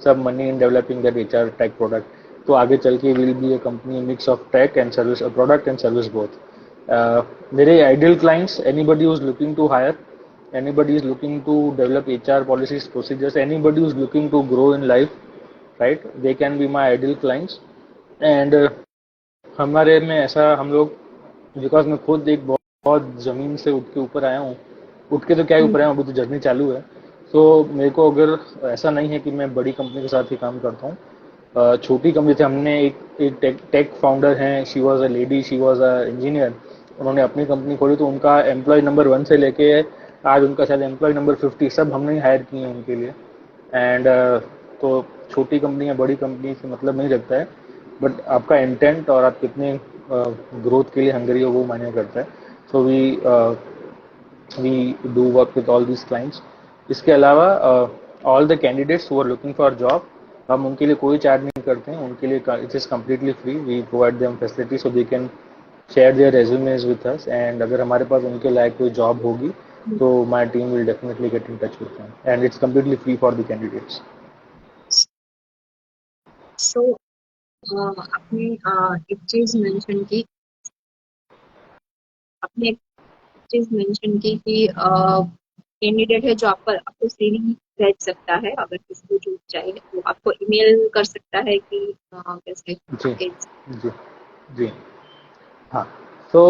some money in developing that HR tech product. तो आगे चल के will be a company mix of tech and service, a product and service both. मेरे ideal clients, anybody who's looking to hire, anybody is looking to develop HR policies, procedures, anybody who's looking to grow in life, right, they can be my ideal clients. And हमारे में ऐसा हम लोग, because मैं खुद एक बहुत ज़मीन से उठ के ऊपर आया हूँ. उठ के तो क्या ही ऊपर आया हूँ, अभी तो जर्नी चालू है. तो मेरे को अगर ऐसा नहीं है कि मैं बड़ी कंपनी के साथ ही काम करता हूँ. छोटी कंपनी थे. हमने एक टेक फाउंडर हैं, she was a lady, she was a engineer. उन्होंने अपनी कंपनी खोली, तो उनका एम्प्लॉय नंबर 1 से लेके आज उनका शायद एम्प्लॉय नंबर 50 सब हमने ही हायर किए हैं उनके लिए. एंड तो छोटी कंपनी या बड़ी कंपनी से मतलब नहीं रखता है, बट आपका इंटेंट और आप कितने ग्रोथ के लिए हंगरी हो वो मायने करता है. So we do work with all these clients. इसके अलावा all the candidates who are looking for job, हम उनके लिए कोई चार्ज नहीं करते हैं. उनके लिए it is completely free. We provide them facility so they can share their resumes with us. And अगर हमारे पास उनके लायक कोई जॉब होगी तो my team will definitely get in touch with them. And it's completely free for the candidates. So आपने एक चीज मेंशन की, आपने एक चीज मेंशन की कि कैंडिडेट है जो आपको सीवी भेज सकता है, अगर किसी को जॉब चाहिए तो आपको ईमेल कर सकता है कि कैसे. जी जी जी हाँ. तो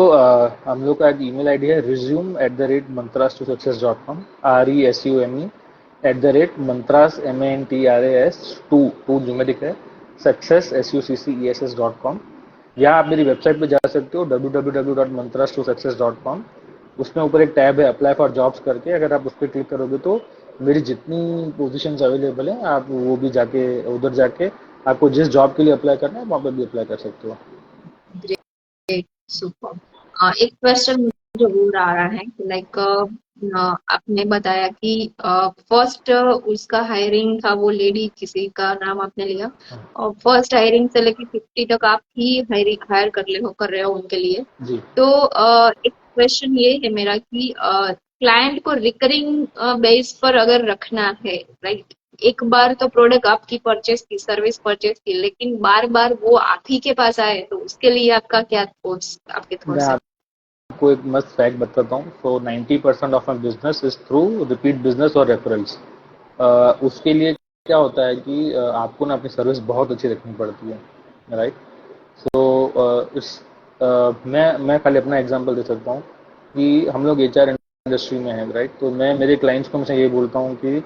हम लोग का एक ईमेल आईडी है resume@mantras2success.com. RESUME@mantras MANTRAS 2 न्यूमेरिक है, सक्सेस SUCCESS.com. या आप मेरी वेबसाइट पे जा सकते हो www.mantras2success.com. उसमें ऊपर एक टैब है अप्लाई फॉर जॉब्स करके. अगर आप उस पर क्लिक करोगे तो मेरी जितनी पोजीशंस अवेलेबल हैं आप वो भी जाके उधर जाके आपको जिस जॉब के लिए अप्लाई करना है वहाँ पर भी अप्लाई कर सकते हो. Great, super. एक क्वेश्चन मुझे और आ रहा है कि लाइक आपने बताया कि फर्स्ट उसका हायरिंग था, वो लेडी किसी का नाम आपने लिया, और फर्स्ट हायरिंग से लेके 50 तक आप ही हायर कर रहे हो उनके लिए. जी. तो एक क्वेश्चन ये है मेरा कि क्लाइंट को रिकरिंग बेस पर अगर रखना है, राइट, एक बार तो प्रोडक्ट आपकी परचेस की, सर्विस परचेस की, लेकिन बार बार वो आप ही के पास आए, तो उसके लिए आपका क्या थॉट्स, आपके मैं थॉट्स है? आपको एक मस्त फैक्ट बताता हूँ. सो 90% of my business is through repeat business और रेफरल्स. उसके लिए क्या होता है कि आपको ना अपनी सर्विस बहुत अच्छी रखनी पड़ती है, राइट. सो मैं खाली अपना एग्जांपल दे सकता हूँ कि हम लोग HR इंडस्ट्री में हैं, राइट. तो मैं मेरे क्लाइंट्स को हमेशा ये बोलता हूँ कि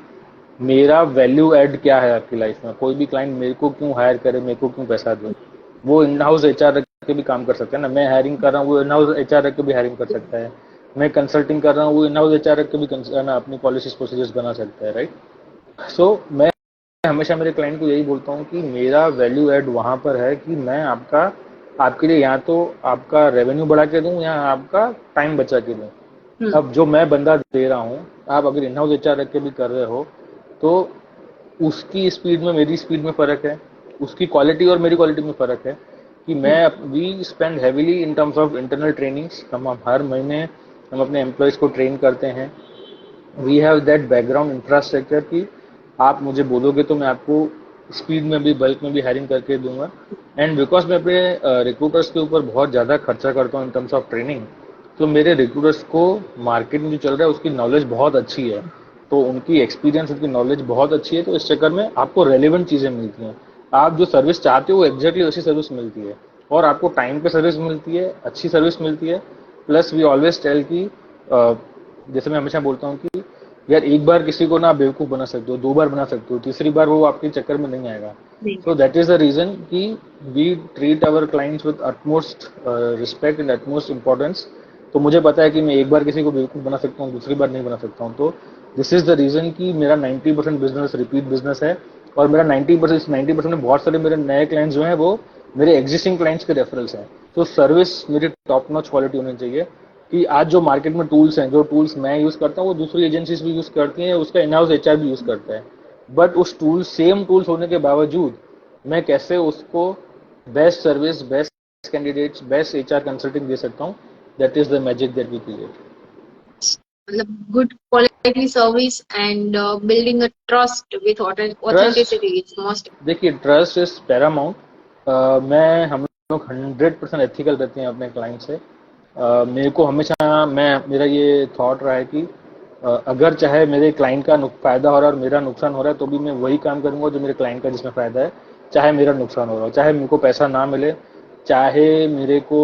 मेरा वैल्यू ऐड क्या है आपकी लाइफ में. कोई भी क्लाइंट मेरे को क्यों हायर करे, मेरे को क्यों पैसा दे. वो इन हाउस HR रख के भी काम कर सकते हैं ना. मैं हायरिंग कर रहा हूँ, वो इन हाउस HR रख के भी हायरिंग कर सकता है. मैं कंसल्टिंग कर रहा हूँ, वो इन हाउस HR रख के भी ना अपनी पॉलिसीज प्रोसीजर्स बना सकता है, राइट. सो मैं हमेशा मेरे क्लाइंट को यही बोलता हूँ कि मेरा वैल्यू ऐड वहाँ पर है कि मैं आपके लिए या तो आपका रेवेन्यू बढ़ा के दूँ या आपका टाइम बचा के दूँ. अब जो मैं बंदा दे रहा हूँ, आप अगर इन हाउस एचआर रख के भी कर रहे हो, तो उसकी स्पीड में मेरी स्पीड में फर्क है, उसकी क्वालिटी और मेरी क्वालिटी में फर्क है कि मैं we spend heavily in terms of internal trainings. हम हर महीने हम अपने एम्प्लॉयज को ट्रेन करते हैं। We have that background infrastructure कि आप मुझे बोलोगे तो मैं आपको स्पीड में भी बल्क में भी हायरिंग करके दूंगा। एंड बिकॉज मैं अपने रिक्रूटर्स के ऊपर बहुत ज़्यादा खर्चा करता हूँ इन टर्म्स ऑफ ट्रेनिंग, तो मेरे रिक्रूटर्स को मार्केट में जो चल रहा है उसकी नॉलेज बहुत अच्छी है, तो उनकी एक्सपीरियंस उनकी नॉलेज बहुत अच्छी है, तो इस चक्कर में आपको रेलिवेंट चीज़ें मिलती हैं। आप जो सर्विस चाहते हो वो एग्जैक्टली वैसी सर्विस मिलती है, और आपको टाइम पे सर्विस मिलती है, अच्छी सर्विस मिलती है। प्लस वी ऑलवेज टेल कि जैसे मैं हमेशा बोलता हूँ कि यार एक बार किसी को ना बेवकूफ़ बना सकते हो, दो बार बना सकते हो, तीसरी बार वो आपके चक्कर में नहीं आएगा। So that is the reason कि we treat our clients with utmost respect and utmost importance. तो मुझे पता है कि मैं एक बार किसी को बेवकूफ़ बना सकता हूँ, दूसरी बार नहीं बना सकता हूँ। तो दिस इज द रीजन कि मेरा 90% बिजनेस रिपीट बिजनेस है, और मेरा 90% में बहुत सारे मेरे नए क्लाइंट्स जो हैं वो मेरे एग्जिस्टिंग क्लाइंट्स के रेफरल्स हैं। तो सर्विस मेरी टॉप नॉच क्वालिटी होनी चाहिए कि आज जो मार्केट में टूल्स हैं, जो टूल्स मैं यूज करता हूँ वो दूसरी एजेंसीज भी यूज करती हैं, उसका इन हाउस एचआर भी यूज करता है। बट उस टूल सेम टूल्स होने के बावजूद मैं कैसे उसको best service, best candidates, best HR consulting दे सकता हूँ, that is the magic that we create. मतलब good quality service and building a trust with trust, authenticity is most. देखिए ट्रस्ट इज पैरामाउंट। मैं हम लोग 100% एथिकल रहते हैं अपने क्लाइंट से। मेरे को हमेशा मेरा ये थॉट रहा है कि अगर चाहे मेरे क्लाइंट का फायदा हो रहा है और मेरा नुकसान हो रहा है, तो भी मैं वही काम करूंगा जो मेरे क्लाइंट का जिसमें फायदा है, चाहे मेरा नुकसान हो रहा हो, चाहे मेरे को पैसा ना मिले, चाहे मेरे को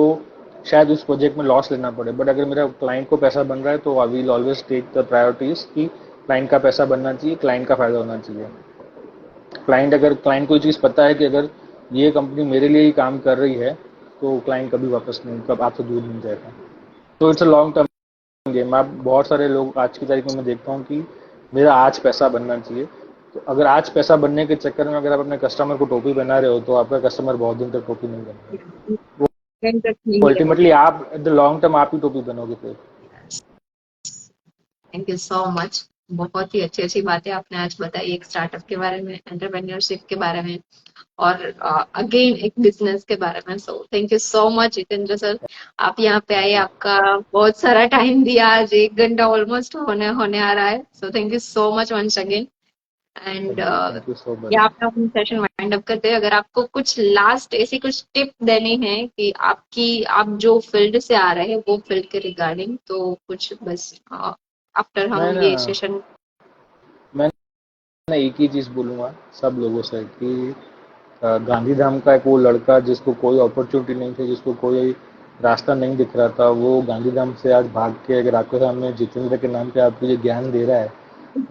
शायद उस प्रोजेक्ट में लॉस लेना पड़े। बट अगर मेरा क्लाइंट को पैसा बन रहा है तो I will always take the priorities कि क्लाइंट का पैसा बनना चाहिए, क्लाइंट का फायदा होना चाहिए। क्लाइंट को ये चीज़ पता है कि अगर ये कंपनी मेरे लिए ही काम कर रही है, तो क्लाइंट कभी वापस नहीं, कब आपसे दूर नहीं जाएगा। तो it's a long term game. आप बहुत सारे लोग आज की तारीख में मैं देखता हूँ कि मेरा आज पैसा बनना चाहिए। तो अगर आज पैसा बनने के चक्कर में अगर आप अपने कस्टमर को टोपी बना रहे हो, तो आपका कस्टमर बहुत दिन तक टोपी नहीं बनेगा। वो अल्टीमेटली आप एट द लॉन्ग टर्म आप ही टोपी बनोगे फिर। Thank you so much. बहुत ही अच्छी अच्छी बातें आपने आज बताई, एक स्टार्टअप के बारे में, एंटरप्रेन्योरशिप के बारे में, और अगेन एक बिजनेस के बारे में। सो thank you so much Jitendra sir, आप यहाँ पे आए, आपका बहुत सारा टाइम दिया। आज 1 घंटा ऑलमोस्ट होने होने आ रहा है। So thank you so much once again. And thank you so ये मच। आपने अपनी सेशन वाइंड अप करते हैं, अगर आपको कुछ लास्ट ऐसी कुछ टिप देनी है कि आप जो फील्ड से आ रहे हैं वो फील्ड के रिगार्डिंग, तो कुछ बस आफ्टर मैं हम ना ये सेशन। मैं ना एक ही चीज़ बोलूँगा सब लोगों से कि गांधीधाम का एक वो लड़का जिसको कोई अपॉर्चुनिटी नहीं थी, जिसको कोई रास्ता नहीं दिख रहा था, वो गांधीधाम से आज भाग के अगर आपके सामने जितेंद्र के नाम पे आपको ये ज्ञान दे रहा है,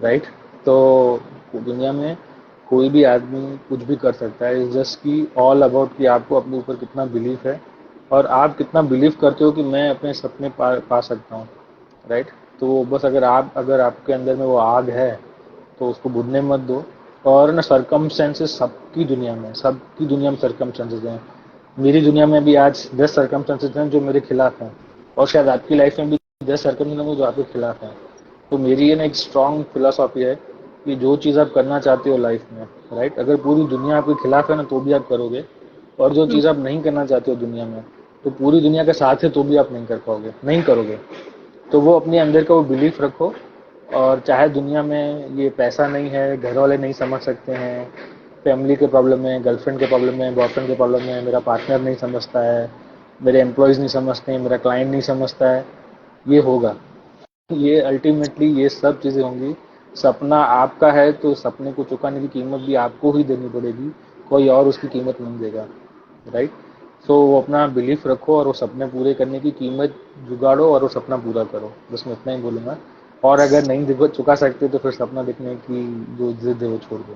राइट? तो दुनिया में कोई भी आदमी कुछ भी कर सकता है। इट्स जस्ट कि ऑल अबाउट कि आपको अपने ऊपर कितना बिलीफ है, और आप कितना बिलीव करते हो कि मैं अपने सपने पा सकता हूँ, राइट? तो बस अगर आपके अंदर में वो आग है, तो उसको बुझने मत दो। और ना सरकमस्टेंसेस सबकी दुनिया में सरकमस्टेंसेस हैं। मेरी दुनिया में भी आज 10 सरकमस्टेंसेस हैं जो मेरे खिलाफ हैं, और शायद आपकी लाइफ में भी 10 सरकमस्टेंसेस हैं जो आपके खिलाफ हैं। तो मेरी ये ना एक स्ट्रॉन्ग फिलोसॉफी है कि जो चीज़ आप करना चाहते हो लाइफ में, राइट, अगर पूरी दुनिया आपके खिलाफ है ना तो भी आप करोगे। और जो चीज़ आप नहीं करना चाहते हो दुनिया में, तो पूरी दुनिया के साथ है तो भी आप नहीं कर पाओगे, नहीं करोगे। तो वो अपने अंदर का वो बिलीफ रखो। और चाहे दुनिया में ये पैसा नहीं है, घर वाले नहीं समझ सकते हैं, फैमिली के प्रॉब्लम है, गर्लफ्रेंड के प्रॉब्लम है, बॉयफ्रेंड के प्रॉब्लम है, मेरा पार्टनर नहीं समझता है, मेरे एम्प्लॉयज़ नहीं समझते हैं, मेरा क्लाइंट नहीं समझता है, ये होगा। ये अल्टीमेटली ये सब चीज़ें होंगी। सपना आपका है तो सपने को चुकाने की कीमत भी आपको ही देनी पड़ेगी, कोई और उसकी कीमत नहीं देगा, राइट? सो वो अपना बिलीफ रखो और वो सपने पूरे करने की कीमत जुगाड़ो और वो सपना पूरा करो। बस मैं इतना ही बोलूँगा। और अगर नहीं चुका सकते तो फिर सपना देखने की जो जिद है वो छोड़ दो।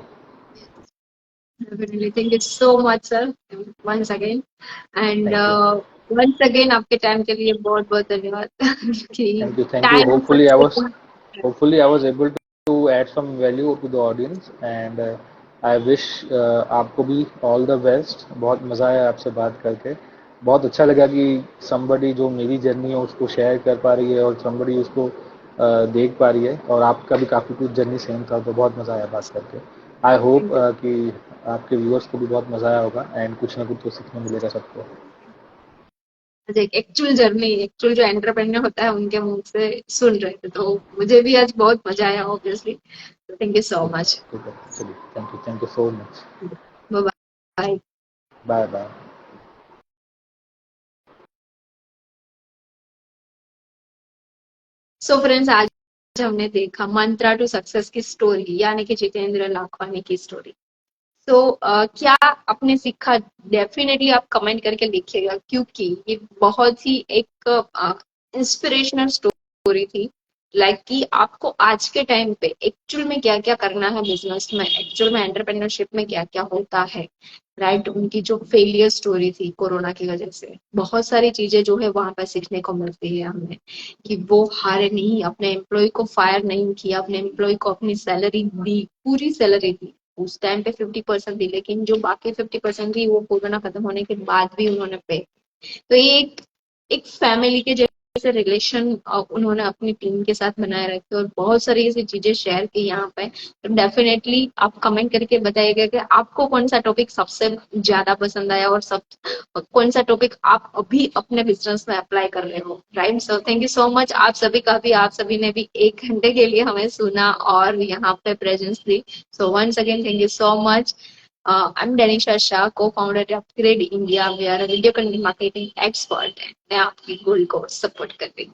Definitely, thank you so much sir once again. And thank you. Once again आपके टाइम के लिए बहुत बहुत धन्यवाद कि thank you. Thank you. Time सबसे। Hopefully I was able to add some value to the audience, and I wish आपको भी all the best। बहुत मज़ा आया आपसे बात करके। बहुत अच्छा लगा कि somebody जो मेरी जर्नी है उसको शेयर कर पा रही है और somebody उसको देख पा रही है, और आपका भी काफ़ी कुछ जर्नी सेम था, तो बहुत मज़ा आया बात करके। आई होप कि आपके व्यूअर्स को भी बहुत मज़ा आया होगा एंड कुछ ना कुछ तो सीखने मिलेगा सबको। एक एक्चुअल जर्नी, एक्चुअल जो एंटरप्रेन्योर होता है उनके मुंह से सुन रहे थे, तो मुझे भी आज बहुत मजा आया ऑब्वियसली। थैंक यू सो ठीक है, मच। ठीक है, चलिए, thank you so much. Bye bye. Bye bye. So friends, आज हमने देखा मंत्रा टू सक्सेस की स्टोरी, यानी कि जितेंद्र लाखवानी की स्टोरी। तो क्या आपने सीखा? डेफिनेटली आप कमेंट करके लिखिएगा, क्योंकि ये बहुत ही एक इंस्पिरेशनल स्टोरी थी। लाइक कि आपको आज के टाइम पे एक्चुअल में क्या क्या करना है बिजनेस में, एक्चुअल में एंटरप्रेन्योरशिप में क्या क्या होता है। राइट, उनकी जो फेलियर स्टोरी थी कोरोना की वजह से, बहुत सारी चीजें जो है वहां पर सीखने को मिलती है हमें, कि वो हारे नहीं, अपने एम्प्लॉय को फायर नहीं किया, अपने एम्प्लॉय को अपनी सैलरी दी, पूरी सैलरी दी। उस टाइम पे 50% थी, लेकिन जो बाकी 50% थी वो कोरोना खत्म होने के बाद भी उन्होंने पे। तो ये एक एक फैमिली के जैसे रिलेशन उन्होंने अपनी टीम के साथ बनाए रखे, और बहुत सारी ऐसी चीजें शेयर की यहाँ पे। तो डेफिनेटली आप कमेंट करके बताइएगा कि आपको कौन सा टॉपिक सबसे ज्यादा पसंद आया, और सब कौन सा टॉपिक आप अभी अपने बिजनेस में अप्लाई कर रहे हो। Right, so thank you so much आप सभी का भी, आप सभी ने भी 1 घंटे के लिए हमें सुना और यहाँ पे presence the. So once again, thank you so much. I'm Danisha Shah, co-founder of Upgrade India. We are a video content marketing expert, and मैं आपकी गोल को सपोर्ट कर रही हूँ।